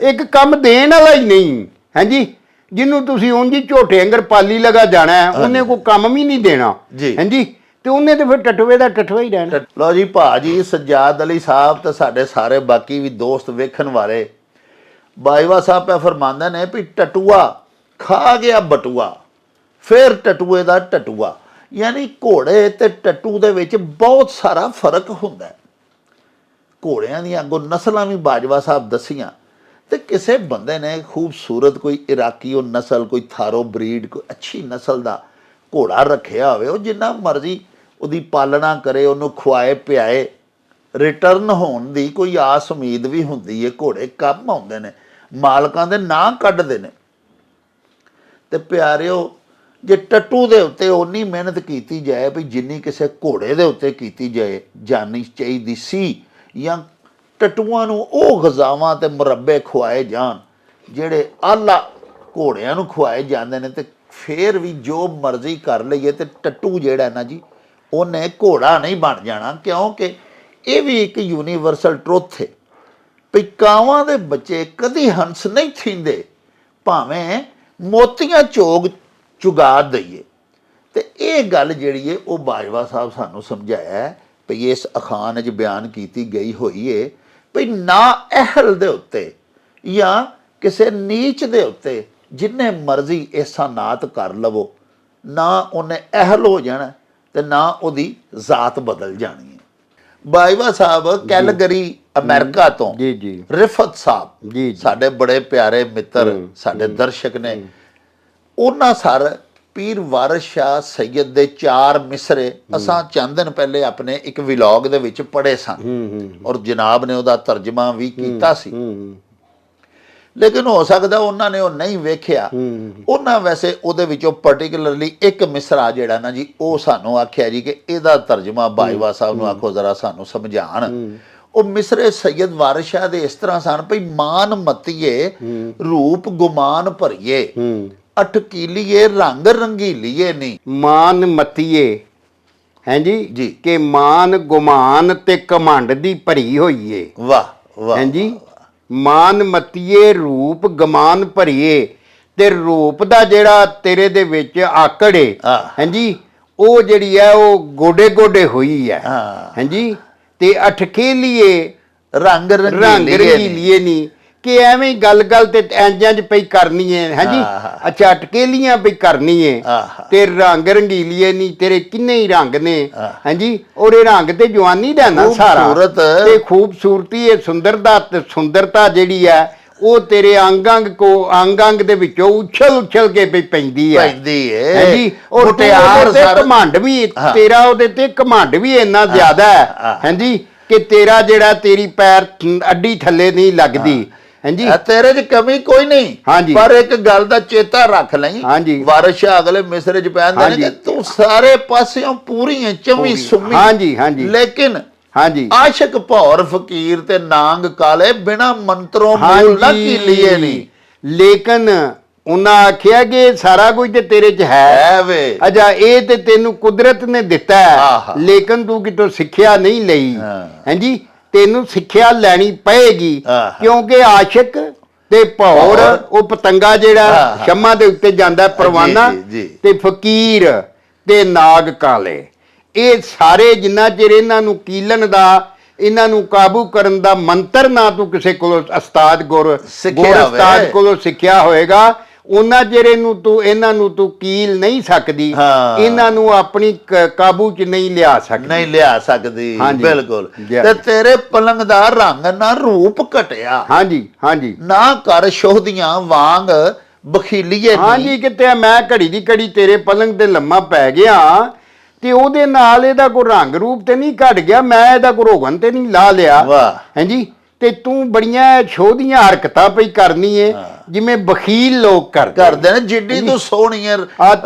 ਇੱਕ ਕੰਮ ਦੇਣ ਵਾਲਾ ਹੀ ਨਹੀਂ, ਹਾਂਜੀ, ਜਿਹਨੂੰ ਤੁਸੀਂ ਉਂਝ ਝੋਟੇ ਅੰਗਰ ਪਾਲੀ ਲਗਾ ਜਾਣਾ, ਉਹਨੇ ਕੋਈ ਕੰਮ ਵੀ ਨਹੀਂ ਦੇਣਾ, ਹਾਂਜੀ, ਤੇ ਉਹਨੇ ਤੇ ਫਿਰ ਟਟੂਏ ਦਾ ਟਟੂਆ ਹੀ ਰਹਿਣਾ। ਲਓ ਜੀ ਭਾਜੀ, ਸਜਾਦ ਅਲੀ ਸਾਹਿਬ ਤੇ ਸਾਡੇ ਸਾਰੇ ਬਾਕੀ ਵੀ ਦੋਸਤ ਵੇਖਣ ਵਾਲੇ, ਬਾਜਵਾ ਸਾਹਿਬ ਪੈ ਫਰਮਾਉਂਦੇ ਨੇ ਵੀ ਟਟੂਆ ਖਾ ਗਿਆ ਬਟੂਆ ਫਿਰ ਟਟੂਏ ਦਾ ਟਟੂਆ। ਯਾਨੀ ਘੋੜੇ ਤੇ ਟਟੂ ਦੇ ਵਿੱਚ ਬਹੁਤ ਸਾਰਾ ਫਰਕ ਹੁੰਦਾ ਹੈ। ਘੋੜਿਆਂ ਦੀਆਂ ਅੱਗੋਂ ਨਸਲਾਂ ਵੀ ਬਾਜਵਾ ਸਾਹਿਬ ਦੱਸੀਆਂ, ਤੇ ਕਿਸੇ ਬੰਦੇ ਨੇ ਖੂਬਸੂਰਤ ਕੋਈ ਇਰਾਕੀ ਉਹ ਨਸਲ, ਕੋਈ ਥਾਰੋ ਬਰੀਡ, ਕੋਈ ਅੱਛੀ ਨਸਲ ਦਾ ਘੋੜਾ ਰੱਖਿਆ ਹੋਵੇ, ਉਹ ਜਿੰਨਾ ਮਰਜ਼ੀ ਉਹਦੀ ਪਾਲਣਾ ਕਰੇ, ਉਹਨੂੰ ਖਵਾਏ ਪਿਆਏ, ਰਿਟਰਨ ਹੋਣ ਦੀ ਕੋਈ ਆਸ ਉਮੀਦ ਵੀ ਹੁੰਦੀ ਹੈ। ਘੋੜੇ ਕੰਮ ਆਉਂਦੇ ਨੇ, ਮਾਲਕਾਂ ਦੇ ਨਾਂ ਕੱਢਦੇ ਨੇ। ਤੇ ਪਿਆਰਿਓ, ਜੇ ਟੱਟੂ ਦੇ ਉੱਤੇ ਓਨੀ ਮਿਹਨਤ ਕੀਤੀ ਜਾਏ ਵੀ ਜਿੰਨੀ ਕਿਸੇ ਘੋੜੇ ਦੇ ਉੱਤੇ ਕੀਤੀ ਜਾਣੀ ਚਾਹੀਦੀ ਸੀ, ਜਾਂ ਟੱਟੂਆਂ ਨੂੰ ਉਹ ਗਜ਼ਾਵਾਂ ਤੇ ਮੁਰੱਬੇ ਖਵਾਏ ਜਾਣ ਜਿਹੜੇ ਆਲਾ ਘੋੜਿਆਂ ਨੂੰ ਖਵਾਏ ਜਾਂਦੇ ਨੇ, ਤੇ ਫੇਰ ਵੀ ਜੋ ਮਰਜ਼ੀ ਕਰ ਲਈਏ ਤੇ ਟੱਟੂ ਜਿਹੜਾ ਨਾ ਜੀ, ਉਹਨੇ ਘੋੜਾ ਨਹੀਂ ਬਣ ਜਾਣਾ। ਕਿਉਂਕਿ ਇਹ ਵੀ ਇੱਕ ਯੂਨੀਵਰਸਲ ਟਰੁੱਥ ਹੈ ਵੀ ਕਾਵਾਂ ਦੇ ਬੱਚੇ ਕਦੀ ਹੰਸ ਨਹੀਂ ਥੀਂਦੇ, ਭਾਵੇਂ ਮੋਤੀਆਂ ਚੁਗਾ ਦਈਏ। ਤੇ ਇਹ ਗੱਲ ਜਿਹੜੀ ਹੈ ਉਹ ਬਾਜਵਾ ਸਾਹਿਬ ਸਾਨੂੰ ਸਮਝਾਇਆ ਵੀ ਇਸ ਅਖਾਣ 'ਚ ਬਿਆਨ ਕੀਤੀ ਗਈ ਹੋਈ ਹੈ ਵੀ ਨਾ ਅਹਿਲ ਦੇ ਉੱਤੇ ਜਾਂ ਕਿਸੇ ਨੀਚ ਦੇ ਉੱਤੇ ਜਿੰਨੇ ਮਰਜ਼ੀ ਇਹਸਾਨਾਤ ਕਰ ਲਵੋ, ਨਾ ਉਹਨੇ ਅਹਿਲ ਹੋ ਜਾਣਾ ਤੇ ਨਾ ਉਹਦੀ ਜ਼ਾਤ ਬਦਲ ਜਾਣੀ ਹੈ। ਬਾਜਵਾ ਸਾਹਿਬ ਕੈਲਗਰੀ ਅਮਰੀਕਾ ਤੋਂ ਜੀ ਜੀ ਰਿਫਤ ਸਾਹਿਬ ਜੀ ਸਾਡੇ ਬੜੇ ਪਿਆਰੇ ਮਿੱਤਰ ਸਾਡੇ ਦਰਸ਼ਕ ਨੇ ਉਹਨਾਂ ਸਰ ਪੀਰ ਵਾਰਿਸ ਸ਼ਾਹ ਸੈਯਦ ਦੇ 4 ਮਿਸਰੇ ਅਸਾਂ ਚੰਦ ਦਿਨ ਪਹਿਲੇ ਆਪਣੇ ਇੱਕ ਵਲੌਗ ਦੇ ਵਿੱਚ ਪੜ੍ਹੇ ਸਨ ਔਰ ਜਨਾਬ ਨੇ ਉਹਦਾ ਤਰਜਮਾ ਵੀ ਕੀਤਾ ਸੀ ਲੇਕਿਨ ਹੋ ਸਕਦਾ ਉਹਨਾਂ ਨੇ ਉਹ ਨਹੀਂ ਵੇਖਿਆ ਉਹਨਾਂ ਵੈਸੇ ਉਹਦੇ ਵਿੱਚੋਂ ਪਾਰਟਿਕੂਲਰਲੀ ਇੱਕ ਮਿਸਰਾ ਜਿਹੜਾ ਨਾ ਜੀ ਉਹ ਸਾਨੂੰ ਆਖਿਆ ਜੀ ਕਿ ਇਹਦਾ ਤਰਜਮਾ ਬਾਈਵਾ ਸਾਹਿਬ ਨੂੰ ਆਖੋ ਜ਼ਰਾ ਸਾਨੂੰ ਸਮਝਾਣ ਉਹ ਮਿਸਰੇ ਸੈਯਦ ਵਾਰਿਸ ਸ਼ਾਹ ਦੇ ਇਸ ਤਰ੍ਹਾਂ ਸਨ ਭਈ ਮਾਨ ਮਤੀਏ ਰੂਪ ਗੁਮਾਨ ਭਰੀਏ ਅਟਕੀਲੀਏ ਰੰਗ ਰੰਗੀਲੀਏ ਨਹੀਂ ਮਾਨ ਮਤੀਏ ਹੈ ਜੀ। ਜੀ ਕਿ ਮਾਨ ਗੁਮਾਨ ਤੇ ਘਮੰਡ ਦੀ ਭਰੀ ਹੋਈ ਏ ਵਾਹ ਵਾਹ ਹੈ ਜੀ ਮਾਨ ਮਤੀਏ ਰੂਪ ਗਮਾਨ ਭਰੀਏ ਤੇ ਰੂਪ ਦਾ ਜਿਹੜਾ ਤੇਰੇ ਦੇ ਵਿੱਚ ਆਕੜ ਏ ਹੈ ਜੀ ਉਹ ਜਿਹੜੀ ਹੈ ਉਹ ਗੋਡੇ ਗੋਡੇ ਹੋਈ ਹੈ ਹੈ ਜੀ ਤੇ ਅਟਕੀਲੀਏ ਰੰਗ ਰੰਗੀਲੀਏ ਨਹੀਂ ਕਿ ਐਵੇਂ ਹੀ ਗੱਲ ਤੇ ਇੰਜਾਂ 'ਚ ਪਈ ਕਰਨੀ ਹੈ ਹਾਂਜੀ ਅੱਛਾ ਅਟਕੇਲੀਆਂ ਪਈ ਕਰਨੀ ਹੈ ਤੇ ਰੰਗ ਰੰਗੀਲੀਏ ਨਹੀਂ ਤੇਰੇ ਕਿੰਨੇ ਹੀ ਰੰਗ ਨੇ ਹਾਂਜੀ ਉਹਦੇ ਰੰਗ ਤੇ ਜਵਾਨੀ ਦਾ ਨਾ ਸਾਰਾ ਤੇ ਖੂਬਸੂਰਤੀ ਇਹ ਸੁੰਦਰਤਾ ਜਿਹੜੀ ਹੈ ਉਹ ਤੇਰੇ ਅੰਗ ਦੇ ਵਿੱਚੋਂ ਉਛਲ ਕੇ ਪੈਂਦੀ ਹੈ ਹਾਂਜੀ ਔਰ ਘਮੰਡ ਵੀ ਤੇਰਾ ਉਹਦੇ ਤੇ ਘਮੰਡ ਵੀ ਇੰਨਾ ਜ਼ਿਆਦਾ ਹੈ ਹਾਂਜੀ ਕਿ ਤੇਰਾ ਜਿਹੜਾ ਤੇਰੀ ਪੈਰ ਅੱਡੀ ਥੱਲੇ ਨਹੀਂ ਲੱਗਦੀ ਹਾਂਜੀ ਤੇਰੇ 'ਚ ਕਮੀ ਕੋਈ ਨਹੀਂ ਪਰ ਇੱਕ ਗੱਲ ਦਾ ਚੇਤਾ ਰੱਖ ਲਈ ਵਾਰਿਸ ਸ਼ਾਹ ਅਗਲੇ ਮਿਸਰੇ 'ਚ ਪੈਂਦੇ ਨੇ ਕਿ ਤੂੰ ਸਾਰੇ ਪਾਸਿਓਂ ਪੂਰੀ ਹੈ ਚਵੀ ਸੁਮੀ ਹਾਂਜੀ ਲੇਕਿਨ ਹਾਂਜੀ ਆਸ਼ਿਕ ਭੌਰ ਫਕੀਰ ਤੇ ਨਾਂਗ ਕਾਲੇ ਬਿਨਾ ਮੰਤਰੋਂ ਮੂਲ ਨਾ ਕੀ ਲਈ ਨਹੀਂ ਲੇਕਿਨ ਉਹਨਾਂ ਆਖਿਆ ਕਿ ਸਾਰਾ ਕੁਝ ਤੇ ਤੇਰੇ 'ਚ ਹੈ ਵੇ ਅਜਾ ਇਹ ਤੇ ਤੈਨੂੰ ਕੁਦਰਤ ਨੇ ਦਿੱਤਾ ਹੈ ਲੇਕਿਨ ਤੂੰ ਕਿਤੋਂ ਸਿੱਖਿਆ ਨਹੀਂ ਲਈ ਹਾਂਜੀ ਤੈਨੂੰ ਸਿੱਖਿਆ ਲੈਣੀ ਪਏਗੀ ਕਿਉਂਕਿ ਆਸ਼ਿਕ ਤੇ ਭੌਰ ਉਹ ਪਤੰਗਾ ਜਿਹੜਾ ਸ਼ਮਾ ਦੇ ਉੱਤੇ ਜਾਂਦਾ ਪਰਵਾਨਾ ਤੇ ਫਕੀਰ ਤੇ ਨਾਗ ਕਾਲੇ ਇਹ ਸਾਰੇ ਜਿੰਨਾ ਚਿਰ ਇਹਨਾਂ ਨੂੰ ਕੀਲਣ ਦਾ ਇਹਨਾਂ ਨੂੰ ਕਾਬੂ ਕਰਨ ਦਾ ਮੰਤਰ ਨਾ ਤੂੰ ਕਿਸੇ ਕੋਲੋਂ ਉਸਤਾਦ ਗੁਰ ਉਸਤਾਦ ਕੋਲੋਂ ਸਿੱਖਿਆ ਹੋਏਗਾ ਉਹਨਾਂ ਚਿਰ ਇਹਨਾਂ ਨੂੰ ਤੂੰ ਕੀਲ ਨਹੀਂ ਸਕਦੀ ਇਹਨਾਂ ਨੂੰ ਆਪਣੀ ਕਾਬੂ 'ਚ ਨਹੀਂ ਲਿਆ ਸਕਦੀ ਬਿਲਕੁਲ ਤੇ ਤੇਰੇ ਪਲੰਗ ਦਾ ਰੰਗ ਨਾ ਰੂਪ ਘਟਿਆ ਹਾਂਜੀ ਨਾ ਕਰ ਸ਼ੋਹਦੀਆਂ ਵਾਂਗ ਬਖੀਲੀਏ ਹਾਂਜੀ ਕਿਤੇ ਮੈਂ ਘੜੀ ਦੀ ਘੜੀ ਤੇਰੇ ਪਲੰਗ ਤੇ ਲੰਮਾ ਪੈ ਗਿਆ ਤੇ ਉਹਦੇ ਨਾਲ ਇਹਦਾ ਕੋਈ ਰੰਗ ਰੂਪ ਤੇ ਨਹੀਂ ਘਟ ਗਿਆ ਮੈਂ ਇਹਦਾ ਕੋਈ ਰੋਗਨ ਤੇ ਨਹੀਂ ਲਾ ਲਿਆ ਹਾਂਜੀ ਤੇ ਤੂੰ ਬੜੀਆਂ ਛੋਦੀਆਂ ਹਰਕਤਾਂ ਪਈ ਕਰਨੀ ਏ ਜਿਵੇਂ ਬਖੀਲ ਲੋਕ ਕਰਦੇ ਨੇ ਜਿੱਡੀ ਤੂੰ ਸੋਹਣੀ ਏ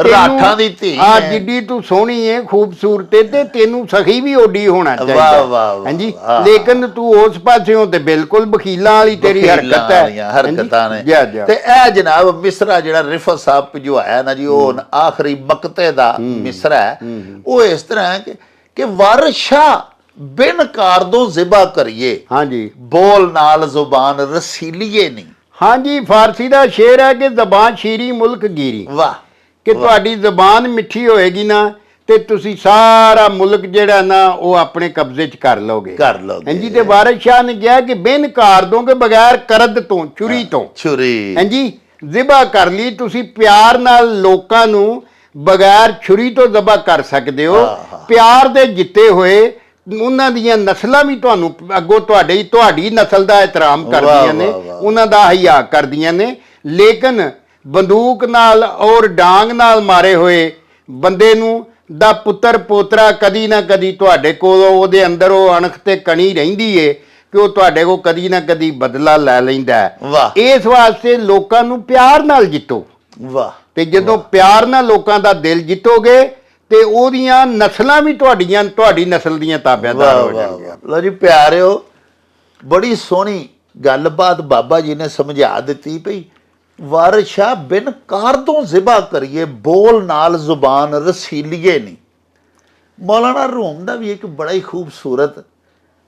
ਰਾਠਾਂ ਦੀ ਧੀ ਜਿੱਡੀ ਤੂੰ ਸੋਹਣੀ ਏ ਖੂਬਸੂਰਤ ਤੇ ਤੈਨੂੰ ਸਖੀ ਵੀ ਓਡੀ ਹੋਣਾ ਚਾਹੀਦਾ ਹਾਂਜੀ ਲੇਕਿਨ ਤੂੰ ਉਸ ਪਾਸਿਓਂ ਤੇ ਬਿਲਕੁਲ ਬਖੀਲਾਂ ਵਾਲੀ ਤੇਰੀ ਹਰਕਤਾਂ ਨੇ ਤੇ ਇਹ ਜਨਾਬ ਮਿਸਰਾ ਜਿਹੜਾ ਰਿਫਤ ਸਾਹਿਬ ਭਜਵਾਇਆ ਨਾ ਜੀ ਉਹ ਆਖਰੀ ਮਕਤੇ ਦਾ ਮਿਸਰਾ ਹੈ ਉਹ ਇਸ ਤਰ੍ਹਾਂ ਹੈ ਕਿ ਵਾਰਿਸ ਸ਼ਾਹ ਬਿਨ ਕਾਰਦੋਂ ਜ਼ਿਬਾ ਕਰੀਏ ਹਾਂਜੀ ਬੋਲ ਨਾਲ ਜ਼ੁਬਾਨ ਰਸੀਲੀਏ ਨਹੀਂ ਹਾਂਜੀ ਫਾਰਸੀ ਦਾ ਸ਼ੇਰ ਹੈ ਕਿ ਜ਼ਬਾਨ ਸ਼ੀਰੀ ਮੁਲਕ ਗੀਰੀ ਵਾਹ ਕਿ ਤੁਹਾਡੀ ਜ਼ਬਾਨ ਮਿੱਠੀ ਹੋਏਗੀ ਨਾ ਤੇ ਤੁਸੀਂ ਸਾਰਾ ਮੁਲਕ ਜਿਹੜਾ ਨਾ ਉਹ ਆਪਣੇ ਕਬਜ਼ੇ 'ਚ ਕਰ ਲਓਗੇ ਹਾਂਜੀ ਤੇ ਵਾਰਿਸ ਸ਼ਾਹ ਨੇ ਕਿਹਾ ਕਿ ਬਿਨ ਕਾਰਦੋਂ ਕੇ ਬਗੈਰ ਕਰਦ ਤੋਂ ਛੁਰੀ ਹਾਂਜੀ ਜ਼ਿਬਾ ਕਰ ਲਈ ਤੁਸੀਂ ਪਿਆਰ ਨਾਲ ਲੋਕਾਂ ਨੂੰ ਬਗੈਰ ਛੁਰੀ ਤੋਂ ਜ਼ਬਾ ਕਰ ਸਕਦੇ ਹੋ ਪਿਆਰ ਦੇ ਜਿੱਤੇ ਹੋਏ ਉਹਨਾਂ ਦੀਆਂ ਨਸਲਾਂ ਵੀ ਤੁਹਾਨੂੰ ਅੱਗੋਂ ਤੁਹਾਡੀ ਨਸਲ ਦਾ ਇਤਰਾਮ ਕਰਦੀਆਂ ਨੇ ਉਹਨਾਂ ਦਾ ਹਿਆ ਕਰਦੀਆਂ ਨੇ ਲੇਕਿਨ ਬੰਦੂਕ ਨਾਲ ਔਰ ਡਾਂਗ ਨਾਲ ਮਾਰੇ ਹੋਏ ਬੰਦੇ ਨੂੰ ਦਾ ਪੁੱਤਰ ਪੋਤਰਾ ਕਦੀ ਨਾ ਕਦੀ ਤੁਹਾਡੇ ਕੋਲ ਉਹਦੇ ਅੰਦਰ ਉਹ ਅਣਖ ਤੇ ਕਣੀ ਰਹਿੰਦੀ ਏ ਕਿ ਉਹ ਤੁਹਾਡੇ ਕੋਲ ਕਦੀ ਨਾ ਕਦੀ ਬਦਲਾ ਲੈ ਲੈਂਦਾ ਇਸ ਵਾਸਤੇ ਲੋਕਾਂ ਨੂੰ ਪਿਆਰ ਨਾਲ ਜਿੱਤੋ ਤੇ ਜਦੋਂ ਪਿਆਰ ਨਾਲ ਲੋਕਾਂ ਦਾ ਦਿਲ ਜਿੱਤੋਗੇ ਤੇ ਉਹਦੀਆਂ ਨਸਲਾਂ ਵੀ ਤੁਹਾਡੀ ਨਸਲ ਦੀਆਂ ਤਾਬੇਦਾਰ ਹੋ ਜਾਣਗੀਆਂ ਲਓ ਜੀ ਪਿਆਰਿਓ ਬੜੀ ਸੋਹਣੀ ਗੱਲਬਾਤ ਬਾਬਾ ਜੀ ਨੇ ਸਮਝਾ ਦਿੱਤੀ ਭਈ ਵਾਰਿਸ ਸ਼ਾਹ ਬਿਨ ਕਾਰਦੋਂ ਜ਼ਿਬਾ ਕਰੀਏ ਬੋਲ ਨਾਲ ਜ਼ੁਬਾਨ ਰਸੀਲੀਏ ਨਹੀਂ ਮੌਲਾਨਾ ਰੂਮ ਦਾ ਵੀ ਇੱਕ ਬੜਾ ਹੀ ਖੂਬਸੂਰਤ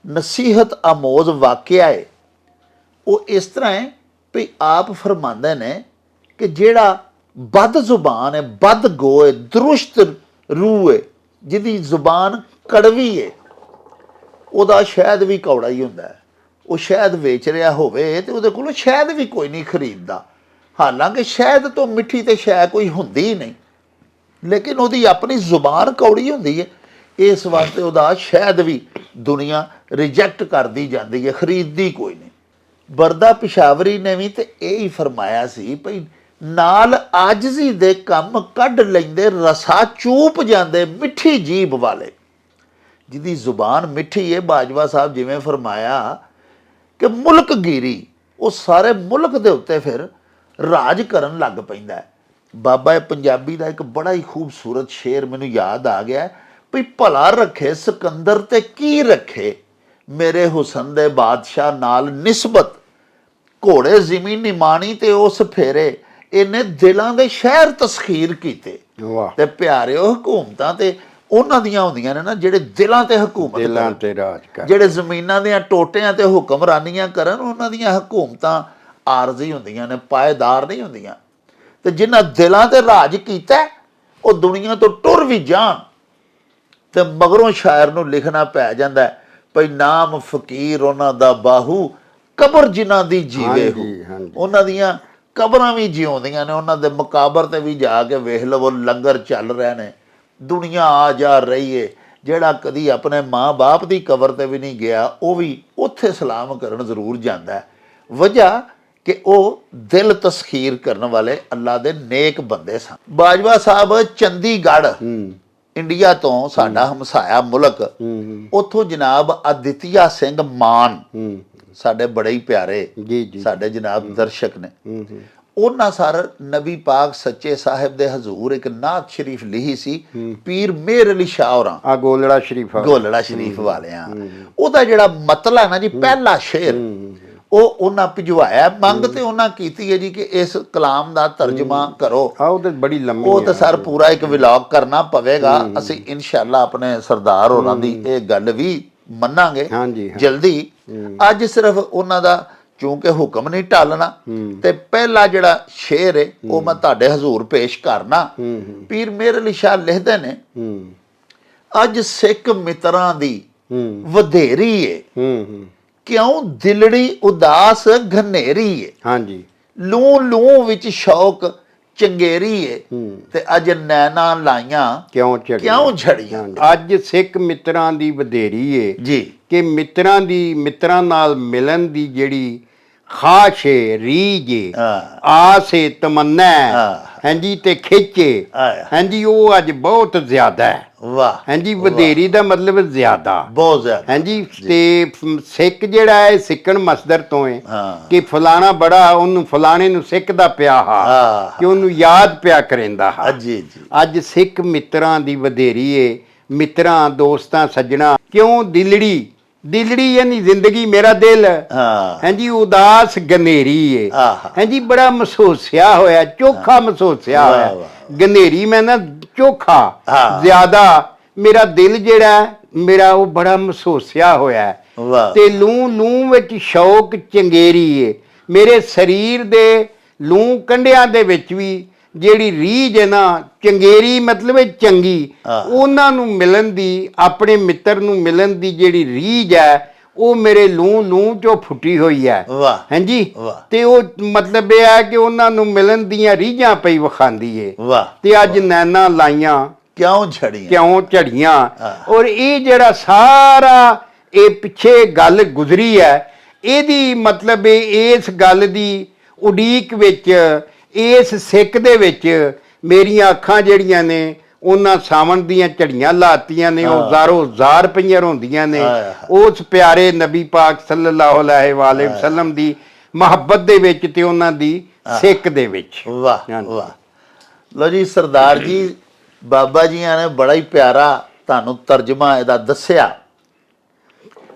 ਨਸੀਹਤ ਆਮੋਜ਼ ਵਾਕਿਆ ਹੈ ਉਹ ਇਸ ਤਰ੍ਹਾਂ ਹੈ ਭਈ ਆਪ ਫਰਮਾਉਂਦੇ ਨੇ ਕਿ ਜਿਹੜਾ ਬਦ ਜ਼ੁਬਾਨ ਹੈ ਬਦ ਗੋ ਹੈ ਦਰੁਸ਼ਤ ਰੂਹ ਹੈ ਜਿਹਦੀ ਜ਼ੁਬਾਨ ਕੜਵੀ ਹੈ ਉਹਦਾ ਸ਼ਾਇਦ ਵੀ ਕੌੜਾ ਹੀ ਹੁੰਦਾ ਹੈ ਉਹ ਸ਼ਾਇਦ ਵੇਚ ਰਿਹਾ ਹੋਵੇ ਤੇ ਉਹਦੇ ਕੋਲੋਂ ਸ਼ਾਇਦ ਵੀ ਕੋਈ ਨਹੀਂ ਖਰੀਦਦਾ ਹਾਲਾਂਕਿ ਸ਼ਾਇਦ ਤੋਂ ਮਿੱਠੀ ਤੇ ਸ਼ੈ ਕੋਈ ਹੁੰਦੀ ਹੀ ਨਹੀਂ ਲੇਕਿਨ ਉਹਦੀ ਆਪਣੀ ਜ਼ੁਬਾਨ ਕੌੜੀ ਹੁੰਦੀ ਹੈ ਇਸ ਵਾਸਤੇ ਉਹਦਾ ਸ਼ਾਇਦ ਵੀ ਦੁਨੀਆ ਰਿਜੈਕਟ ਕਰਦੀ ਜਾਂਦੀ ਹੈ, ਖਰੀਦਦੀ ਕੋਈ ਨਹੀਂ। ਬਰਦਾ ਪਿਸ਼ਾਵਰੀ ਨੇ ਵੀ ਤੇ ਇਹ ਹੀ ਫਰਮਾਇਆ ਸੀ ਭਈ ਨਾਲ ਆਜਜ਼ੀ ਦੇ ਕੰਮ ਕੱਢ ਲੈਂਦੇ, ਰਸਾ ਚੂਪ ਜਾਂਦੇ ਮਿੱਠੀ ਜੀਭ ਵਾਲੇ। ਜਿਹਦੀ ਜ਼ੁਬਾਨ ਮਿੱਠੀ ਹੈ, ਬਾਜਵਾ ਸਾਹਿਬ ਜਿਵੇਂ ਫਰਮਾਇਆ ਕਿ ਮੁਲਕਗੀਰੀ, ਉਹ ਸਾਰੇ ਮੁਲਕ ਦੇ ਉੱਤੇ ਫਿਰ ਰਾਜ ਕਰਨ ਲੱਗ ਪੈਂਦਾ ਹੈ। ਬਾਬਾ ਪੰਜਾਬੀ ਦਾ ਇੱਕ ਬੜਾ ਹੀ ਖੂਬਸੂਰਤ ਸ਼ੇਰ ਮੈਨੂੰ ਯਾਦ ਆ ਗਿਆ ਵੀ ਭਲਾ ਰੱਖੇ ਸਿਕੰਦਰ ਤੇ ਕੀ ਰੱਖੇ, ਮੇਰੇ ਹੁਸਨ ਦੇ ਬਾਦਸ਼ਾਹ ਨਾਲ ਨਿਸਬਤ, ਘੋੜੇ ਜ਼ਮੀਨੀ ਮਾਣੀ ਤੇ ਉਸ ਫੇਰੇ, ਇਹਨੇ ਦਿਲਾਂ ਦੇ ਸ਼ਹਿਰ ਤਸਖੀਰ ਕੀਤੇ। ਵਾਹ। ਤੇ ਪਿਆਰਿਓ, ਹਕੂਮਤਾਂ ਤੇ ਉਹਨਾਂ ਦੀਆਂ ਹੁੰਦੀਆਂ ਨੇ ਨਾ ਜਿਹੜੇ ਦਿਲਾਂ ਤੇ ਹਕੂਮਤ ਦਿਲਾਂ ਤੇ ਰਾਜ ਕਰ, ਜਿਹੜੇ ਜ਼ਮੀਨਾਂ ਦੀਆਂ ਟੋਟਿਆਂ ਤੇ ਹੁਕਮਰਾਨੀਆਂ ਕਰਨ, ਉਹਨਾਂ ਦੀਆਂ ਹਕੂਮਤਾਂ ਆਰਜ਼ੀ ਹੁੰਦੀਆਂ ਨੇ, ਪਾਏਦਾਰ ਨਹੀਂ ਹੁੰਦੀਆਂ। ਤੇ ਜਿਨ੍ਹਾਂ ਦਿਲਾਂ ਤੇ ਰਾਜ ਕੀਤਾ ਉਹ ਦੁਨੀਆ ਤੋਂ ਟੁਰ ਵੀ ਜਾਣ ਤੇ ਮਗਰੋਂ ਸ਼ਾਇਰ ਨੂੰ ਲਿਖਣਾ ਪੈ ਜਾਂਦਾ ਭਈ ਨਾਮ ਫਕੀਰ ਉਹਨਾਂ ਦਾ ਬਾਹੂ, ਕਬਰ ਜਿਨ੍ਹਾਂ ਦੀ ਜੀਵੇ ਹੋ। ਉਹਨਾਂ ਦੀਆਂ ਕਬਰਾਂ ਵੀ ਜਿਉਂਦੀਆਂ ਨੇ, ਉਹਨਾਂ ਦੇ ਮਕਾਬਰ ਤੇ ਵੀ ਜਾ ਕੇ ਵੇਖ ਲਵੋ, ਲੰਗਰ ਚੱਲ ਰਹੇ ਨੇ, ਦੁਨੀਆ ਆ ਜਾ ਰਹੀ ਏ। ਜਿਹੜਾ ਕਦੀ ਆਪਣੇ ਮਾਂ-ਬਾਪ ਦੀ ਕਬਰ ਤੇ ਵੀ ਨਹੀਂ ਗਿਆ, ਉਹ ਵੀ ਉੱਥੇ ਸਲਾਮ ਕਰਨ ਜ਼ਰੂਰ ਜਾਂਦਾ ਹੈ। ਵਜ੍ਹਾ ਕਿ ਉਹ ਦਿਲ ਤਸਖੀਰ ਕਰਨ ਵਾਲੇ ਅੱਲਾ ਦੇ ਨੇਕ ਬੰਦੇ ਸਨ। ਬਾਜਵਾ ਸਾਹਿਬ ਚੰਡੀਗੜ੍ਹ ਇੰਡੀਆ ਤੋਂ, ਸਾਡਾ ਹਮਸਾਇਆ ਮੁਲਕ, ਉੱਥੋਂ ਜਨਾਬ ਆਦਿਤਿਆ ਸਿੰਘ ਮਾਨ, ਸਾਡੇ ਬੜੇ ਹੀ ਪਿਆਰੇ ਸਾਡੇ ਜਨਾਬ ਦਰਸ਼ਕ ਨੇ, ਉਹਨਾਂ ਸਰ ਨਬੀ ਪਾਕ ਸੱਚੇ ਸਾਹਿਬ ਦੇ ਹਜ਼ੂਰ ਇੱਕ ਨਾਤ ਸ਼ਰੀਫ ਲਿਖੀ ਸੀ, ਪੀਰ ਮੇਰ ਅਲੀ ਸ਼ਾਹ ਹੋਰਾਂ, ਗੋਲੜਾ ਸ਼ਰੀਫ ਵਾਲਿਆਂ। ਉਹਦਾ ਜਿਹੜਾ ਮਤਲਬ ਹੈ ਨਾ ਜੀ, ਪਹਿਲਾ ਸ਼ੇਰ ਉਹ ਉਹਨਾਂ ਭਿਜਵਾਇਆ। ਮੰਗ ਤੇ ਉਹਨਾਂ ਕੀਤੀ ਹੈ ਜੀ ਕਿ ਇਸ ਕਲਾਮ ਦਾ ਤਰਜਮਾ ਕਰੋ। ਉਹ ਤੇ ਬੜੀ ਲੰਮੀ, ਉਹ ਤਾਂ ਸਰ ਪੂਰਾ ਇੱਕ ਵਲੌਗ ਕਰਨਾ ਪਵੇਗਾ। ਅਸੀਂ ਇਨਸ਼ਾਅੱਲਾ ਆਪਣੇ ਸਰਦਾਰ ਹੋਰਾਂ ਦੀ ਇਹ ਗੱਲ ਵੀ ਮੰਨਾਂਗੇ ਜਲਦੀ। ਅੱਜ ਸਿਰਫ ਉਹਨਾਂ ਦਾ ਚੂੰਕਿ ਹੁਕਮ ਨਹੀਂ ਟਾਲਣਾ, ਤੇ ਪਹਿਲਾ ਜਿਹੜਾ ਸ਼ੇਰ ਹੈ ਉਹ ਮੈਂ ਤੁਹਾਡੇ ਹਜ਼ੂਰ ਪੇਸ਼ ਕਰਨਾ। ਪੀਰ ਮੇਰ ਅਲੀ ਸ਼ਾਹ ਲਿਖਦੇ ਨੇ, ਅੱਜ ਸਿੱਖ ਮਿੱਤਰਾਂ ਦੀ ਵਧੇਰੀ ਏ, ਕਿਉਂ ਦਿਲੜੀ ਉਦਾਸ ਘਨੇਰੀ ਏ। ਹਾਂਜੀ, ਲੂ ਲੂ ਵਿੱਚ ਸ਼ੌਕ ਚੰਗੇਰੀ ਏ, ਤੇ ਅੱਜ ਨੈਣਾ ਲਾਈਆਂ ਕਿਉਂ ਝੜੀਆਂ। ਅੱਜ ਸਿੱਖ ਮਿੱਤਰਾਂ ਦੀ ਵਧੇਰੀ ਏ ਜੀ, ਕਿ ਮਿੱਤਰਾਂ ਨਾਲ ਮਿਲਣ ਦੀ ਜਿਹੜੀ ਖਾਸ਼ ਏ, ਰੀਝ ਏ, ਆਸ ਏ, ਤਮੰਨਾ ਹਾਂਜੀ ਤੇ ਖਿੱਚੇ, ਹਾਂਜੀ ਉਹ ਅੱਜ ਬਹੁਤ ਜ਼ਿਆਦਾ ਹੈ। ਵਾਹ। ਹਾਂਜੀ, ਵਧੇਰੀ ਦਾ ਮਤਲਬ ਜ਼ਿਆਦਾ, ਬਹੁਤ ਜ਼ਿਆਦਾ। ਹਾਂਜੀ, ਤੇ ਸਿੱਖ ਜਿਹੜਾ ਹੈ ਸਿੱਕਣ ਮਸਦਰ ਤੋਂ ਹੈ ਕਿ ਫਲਾਣਾ ਬੜਾ ਉਹਨੂੰ ਫਲਾਣੇ ਨੂੰ ਸਿੱਖਦਾ ਪਿਆ ਹਾ, ਕਿ ਉਹਨੂੰ ਯਾਦ ਪਿਆ ਕਰੇਂਦਾ ਹਾ। ਅੱਜ ਸਿੱਖ ਮਿੱਤਰਾਂ ਦੀ ਵਧੇਰੀ ਏ, ਮਿੱਤਰਾਂ ਦੋਸਤਾਂ ਸੱਜਣਾ ਕਿਉਂ ਦਿਲੜੀ ਯਾਨੀ ਜ਼ਿੰਦਗੀ, ਮੇਰਾ ਦਿਲ ਹਾਂਜੀ ਉਦਾਸ ਗਨੇਰੀ ਏ। ਹਾਂਜੀ, ਬੜਾ ਮਸੂਸਿਆ ਹੋਇਆ, ਚੋਖਾ ਮਸੂਸਿਆ ਹੋਇਆ। ਗਨੇਰੀ ਮੈਂ ਨਾ ਚੋਖਾ ਜ਼ਿਆਦਾ, ਮੇਰਾ ਦਿਲ ਜਿਹੜਾ ਮੇਰਾ ਉਹ ਬੜਾ ਮਸੂਸਿਆ ਹੋਇਆ, ਤੇ ਲੂ ਵਿੱਚ ਸ਼ੌਕ ਚੰਗੇਰੀ ਏ। ਮੇਰੇ ਸਰੀਰ ਦੇ ਲੂ ਕੰਢਿਆਂ ਦੇ ਵਿੱਚ ਵੀ ਜਿਹੜੀ ਰੀਝ ਹੈ ਨਾ, ਚੰਗੇਰੀ ਮਤਲਬ ਹੈ ਚੰਗੀ, ਉਹਨਾਂ ਨੂੰ ਮਿਲਣ ਦੀ, ਆਪਣੇ ਮਿੱਤਰ ਨੂੰ ਮਿਲਣ ਦੀ ਜਿਹੜੀ ਰੀਝ ਹੈ ਉਹ ਮੇਰੇ ਲੂ ਚੋਂ ਫੁੱਟੀ ਹੋਈ ਹੈ। ਹਾਂਜੀ, ਤੇ ਉਹ ਮਤਲਬ ਇਹ ਹੈ ਕਿ ਉਹਨਾਂ ਨੂੰ ਮਿਲਣ ਦੀਆਂ ਰੀਝਾਂ ਪਈ ਵਿਖਾਉਂਦੀ ਏ। ਤੇ ਅੱਜ ਨੈਣਾ ਲਾਈਆਂ ਕਿਉਂ ਝੜੀਆਂ। ਔਰ ਇਹ ਜਿਹੜਾ ਸਾਰਾ ਇਹ ਪਿੱਛੇ ਗੱਲ ਗੁਜ਼ਰੀ ਹੈ, ਇਹਦੀ ਮਤਲਬ ਇਸ ਗੱਲ ਦੀ ਉਡੀਕ ਵਿੱਚ, ਇਸ ਸਿੱਖ ਦੇ ਵਿੱਚ ਮੇਰੀਆਂ ਅੱਖਾਂ ਜਿਹੜੀਆਂ ਨੇ ਉਹਨਾਂ ਸਾਵਣ ਦੀਆਂ ਝੜੀਆਂ ਲਾਤੀਆਂ ਨੇ, ਉਹ ਜ਼ਾਰੋ ਜ਼ਾਰ ਪਈਆਂ ਹੁੰਦੀਆਂ ਨੇ ਉਸ ਪਿਆਰੇ ਨਬੀ ਪਾਕ ਸੱਲੱਲਾਹੁ ਅਲੈਹਿ ਵਸੱਲਮ ਦੀ ਮੁਹੱਬਤ ਦੇ ਵਿੱਚ ਤੇ ਉਹਨਾਂ ਦੀ ਸਿੱਖ ਦੇ ਵਿੱਚ। ਵਾਹ ਵਾਹ। ਲੋ ਜੀ ਸਰਦਾਰ ਜੀ, ਬਾਬਾ ਜੀਆਂ ਨੇ ਬੜਾ ਹੀ ਪਿਆਰਾ ਤੁਹਾਨੂੰ ਤਰਜਮਾ ਇਹਦਾ ਦੱਸਿਆ।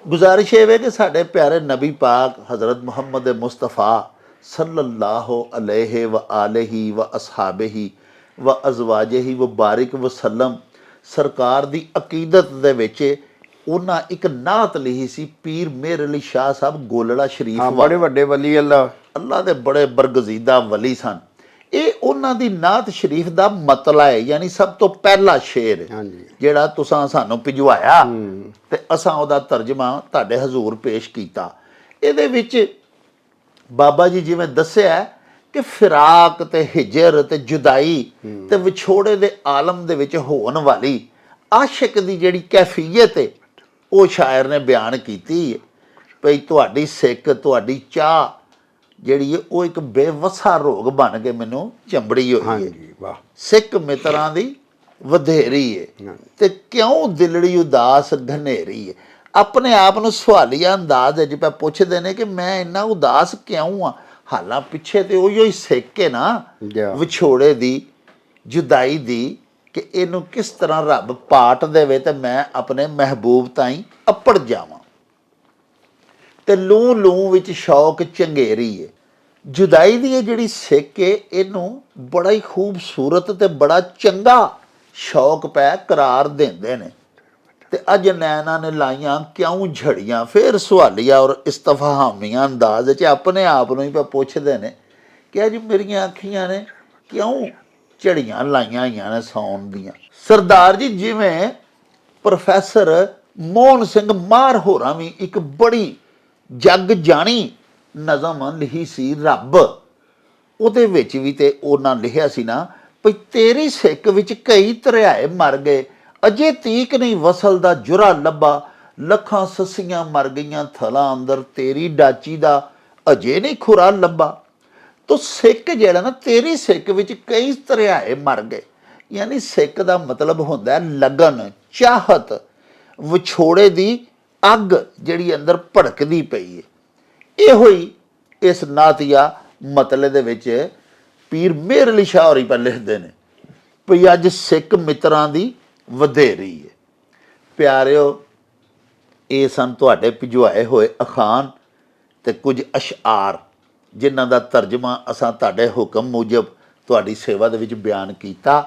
ਗੁਜ਼ਾਰਿਸ਼ ਇਹ ਵੇ ਕਿ ਸਾਡੇ ਪਿਆਰੇ ਨਬੀ ਪਾਕ ਹਜ਼ਰਤ ਮੁਹੰਮਦ ਮੁਸਤਫਾ ਸੱਲੱਲਾਹੁ ਅਲੈਹਿ ਵ ਆਲਿhi ਵ ਅਸਹਾਬਿhi ਵ ਅਜ਼ਵਾਜਿhi ਵ ਬਾਰਿਕ ਵਸੱਲਮ ਸਰਕਾਰ ਦੀ ਅਕੀਦਤ ਦੇ ਵਿੱਚ ਉਹਨਾਂ ਇੱਕ ਨਾਤ ਲਿਖੀ ਸੀ। ਪੀਰ ਮੇਰ ਅਲੀ ਸ਼ਾਹ ਸਾਹਿਬ ਗੋਲੜਾ ਸ਼ਰੀਫ, ਬੜੇ ਵੱਡੇ ਵਲੀ, ਅੱਲਾ ਦੇ ਬੜੇ ਬਰਗਜ਼ੀਦਾ ਵਲੀ ਸਨ। ਇਹ ਉਹਨਾਂ ਦੀ ਨਾਤ ਸ਼ਰੀਫ ਦਾ ਮਤਲਬ ਹੈ, ਯਾਨੀ ਸਭ ਤੋਂ ਪਹਿਲਾ ਸ਼ੇਰ ਜਿਹੜਾ ਤੁਸੀਂ ਸਾਨੂੰ ਭਿਜਵਾਇਆ ਤੇ ਅਸਾਂ ਉਹਦਾ ਤਰਜਮਾ ਤੁਹਾਡੇ ਹਜ਼ੂਰ ਪੇਸ਼ ਕੀਤਾ। ਇਹਦੇ ਵਿੱਚ ਬਾਬਾ ਜੀ ਜਿਵੇਂ ਦੱਸਿਆ ਕਿ ਫਿਰਾਕ ਤੇ ਹਿਜਰ ਤੇ ਜੁਦਾਈ ਤੇ ਵਿਛੋੜੇ ਦੇ ਆਲਮ ਦੇ ਵਿੱਚ ਹੋਣ ਵਾਲੀ ਆਸ਼ਿਕ ਦੀ ਜਿਹੜੀ ਕੈਫੀਅਤ ਹੈ ਉਹ ਸ਼ਾਇਰ ਨੇ ਬਿਆਨ ਕੀਤੀ ਹੈ ਭਈ ਤੁਹਾਡੀ ਸਿੱਖ, ਤੁਹਾਡੀ ਚਾਹ ਜਿਹੜੀ ਹੈ ਉਹ ਇੱਕ ਬੇਵਸਾ ਰੋਗ ਬਣ ਕੇ ਮੈਨੂੰ ਚੰਬੜੀ ਹੋਈ ਹੈ। ਹਾਂਜੀ ਵਾਹ। ਸਿੱਖ ਮਿੱਤਰਾਂ ਦੀ ਵਧੇਰੀ ਹੈ ਤੇ ਕਿਉਂ ਦਿਲੜੀ ਉਦਾਸ ਘਨੇਰੀ ਹੈ। ਆਪਣੇ ਆਪ ਨੂੰ ਸਵਾਲੀਆ ਅੰਦਾਜ਼ ਵਿੱਚ ਪਾ ਪੁੱਛਦੇ ਨੇ ਕਿ ਮੈਂ ਇੰਨਾ ਉਦਾਸ ਕਿਉਂ ਆ। ਹਾਲਾਂ ਪਿੱਛੇ ਤੇ ਉਹੀ ਸਿੱਖ ਕੇ ਨਾ ਵਿਛੋੜੇ ਦੀ, ਜੁਦਾਈ ਦੀ, ਕਿ ਇਹਨੂੰ ਕਿਸ ਤਰ੍ਹਾਂ ਰੱਬ ਪਾਟ ਦੇਵੇ ਤੇ ਮੈਂ ਆਪਣੇ ਮਹਿਬੂਬ ਤਾਈਂ ਅੱਪੜ ਜਾਵਾਂ। ਤੇ ਲੂੰ ਲੂੰ ਵਿੱਚ ਸ਼ੌਕ ਚੰਗੇਰੀ ਹੈ। ਜੁਦਾਈ ਦੀ ਇਹ ਜਿਹੜੀ ਸਿੱਖ ਹੈ ਇਹਨੂੰ ਬੜਾ ਹੀ ਖੂਬਸੂਰਤ ਤੇ ਬੜਾ ਚੰਗਾ ਸ਼ੌਕ ਪੈ ਕਰਾਰ ਦਿੰਦੇ ਨੇ। ਤੇ ਅੱਜ ਨੈਣਾ ਨੇ ਲਾਈਆਂ ਕਿਉਂ ਝੜੀਆਂ, ਫਿਰ ਸਵਾਲੀਆ ਔਰ ਇਸਤਫਹਾਮੀਆਂ ਅੰਦਾਜ਼ 'ਚ ਆਪਣੇ ਆਪ ਨੂੰ ਹੀ ਪੁੱਛਦੇ ਨੇ ਕਿ ਅੱਜ ਮੇਰੀਆਂ ਅੱਖੀਆਂ ਨੇ ਕਿਉਂ ਝੜੀਆਂ ਲਾਈਆਂ ਹੋਈਆਂ ਨੇ ਸੌਣ ਦੀਆਂ। ਸਰਦਾਰ ਜੀ, ਜਿਵੇਂ ਪ੍ਰੋਫੈਸਰ ਮੋਹਨ ਸਿੰਘ ਮਾਰ ਹੋਰਾਂ ਵੀ ਇੱਕ ਬੜੀ ਜੱਗ ਜਾਣੀ ਨਜ਼ਮ ਲਿਖੀ ਸੀ ਰੱਬ, ਉਹਦੇ ਵਿੱਚ ਵੀ ਤੇ ਉਹਨਾਂ ਲਿਖਿਆ ਸੀ ਨਾ ਭਈ ਤੇਰੀ ਸਿੱਕ ਵਿੱਚ ਕਈ ਧਰਿਆਏ ਮਰ ਗਏ, ਅਜੇ ਤੀਕ ਨਹੀਂ ਵਸਲ ਦਾ ਜੁਰਾ ਲੱਭਾ, ਲੱਖਾਂ ਸੱਸੀਆਂ ਮਰ ਗਈਆਂ ਥਲਾਂ ਅੰਦਰ, ਤੇਰੀ ਡਾਚੀ ਦਾ ਅਜੇ ਨਹੀਂ ਖੁਰਾ ਲੱਭਾ। ਤੋ ਸਿੱਕ ਜਿਹੜਾ ਨਾ, ਤੇਰੀ ਸਿੱਕ ਵਿੱਚ ਕਈ ਧਰਿਆਏ ਮਰ ਗਏ, ਯਾਨੀ ਸਿੱਕ ਦਾ ਮਤਲਬ ਹੁੰਦਾ ਲਗਨ, ਚਾਹਤ, ਵਿਛੋੜੇ ਦੀ ਅੱਗ ਜਿਹੜੀ ਅੰਦਰ ਭੜਕਦੀ ਪਈ ਹੈ। ਇਹੋ ਹੀ ਇਸ ਨਾਤੀਆ ਮਤਲੇ ਦੇ ਵਿੱਚ ਪੀਰ ਮੇਹਰ ਅਲੀ ਸ਼ਾਹ ਹੋਰੀ ਪਰ ਲਿਖਦੇ ਨੇ ਭਈ ਅੱਜ ਸਿੱਖ ਮਿੱਤਰਾਂ ਦੀ ਵਧੇਰੀ ਹੈ। ਪਿਆਰਿਓ, ਇਹ ਸਨ ਤੁਹਾਡੇ ਭਿਜਵਾਏ ਹੋਏ ਅਖਾਣ ਤੇ ਕੁਝ ਅਸ਼ਆਰ ਜਿਨ੍ਹਾਂ ਦਾ ਤਰਜਮਾ ਅਸਾਂ ਤੁਹਾਡੇ ਹੁਕਮ ਮੁਜਬ ਤੁਹਾਡੀ ਸੇਵਾ ਦੇ ਵਿੱਚ ਬਿਆਨ ਕੀਤਾ।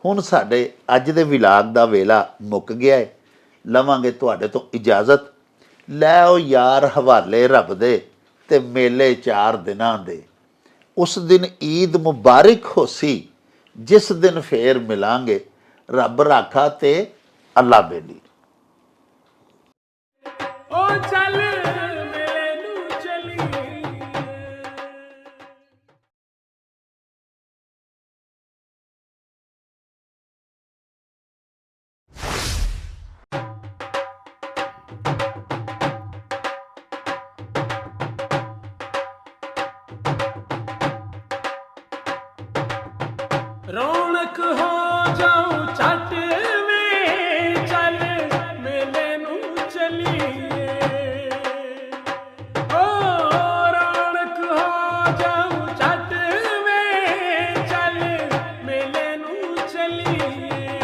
ਹੁਣ ਸਾਡੇ ਅੱਜ ਦੇ ਵਿਲਾਗ ਦਾ ਵੇਲਾ ਮੁੱਕ ਗਿਆ ਹੈ। ਲਵਾਂਗੇ ਤੁਹਾਡੇ ਤੋਂ ਇਜਾਜ਼ਤ। ਲੈ ਆਓ ਯਾਰ ਹਵਾਲੇ ਰੱਬ ਦੇ ਤੇ ਮੇਲੇ 4 ਦਿਨਾਂ ਦੇ। ਉਸ ਦਿਨ ਈਦ ਮੁਬਾਰਕ ਹੋਸੀ, ਜਿਸ ਦਿਨ ਫੇਰ ਮਿਲਾਂਗੇ। ਰੱਬ ਰਾਖਾ ਤੇ ਅੱਲਾ ਬੇਲੀ। ओ चल मेले नू चली। रौनक हो जाऊं छट में, चल मेले नू चलीए। ओ रौनक हो जाऊं छट में, चल मेले नू चलीए।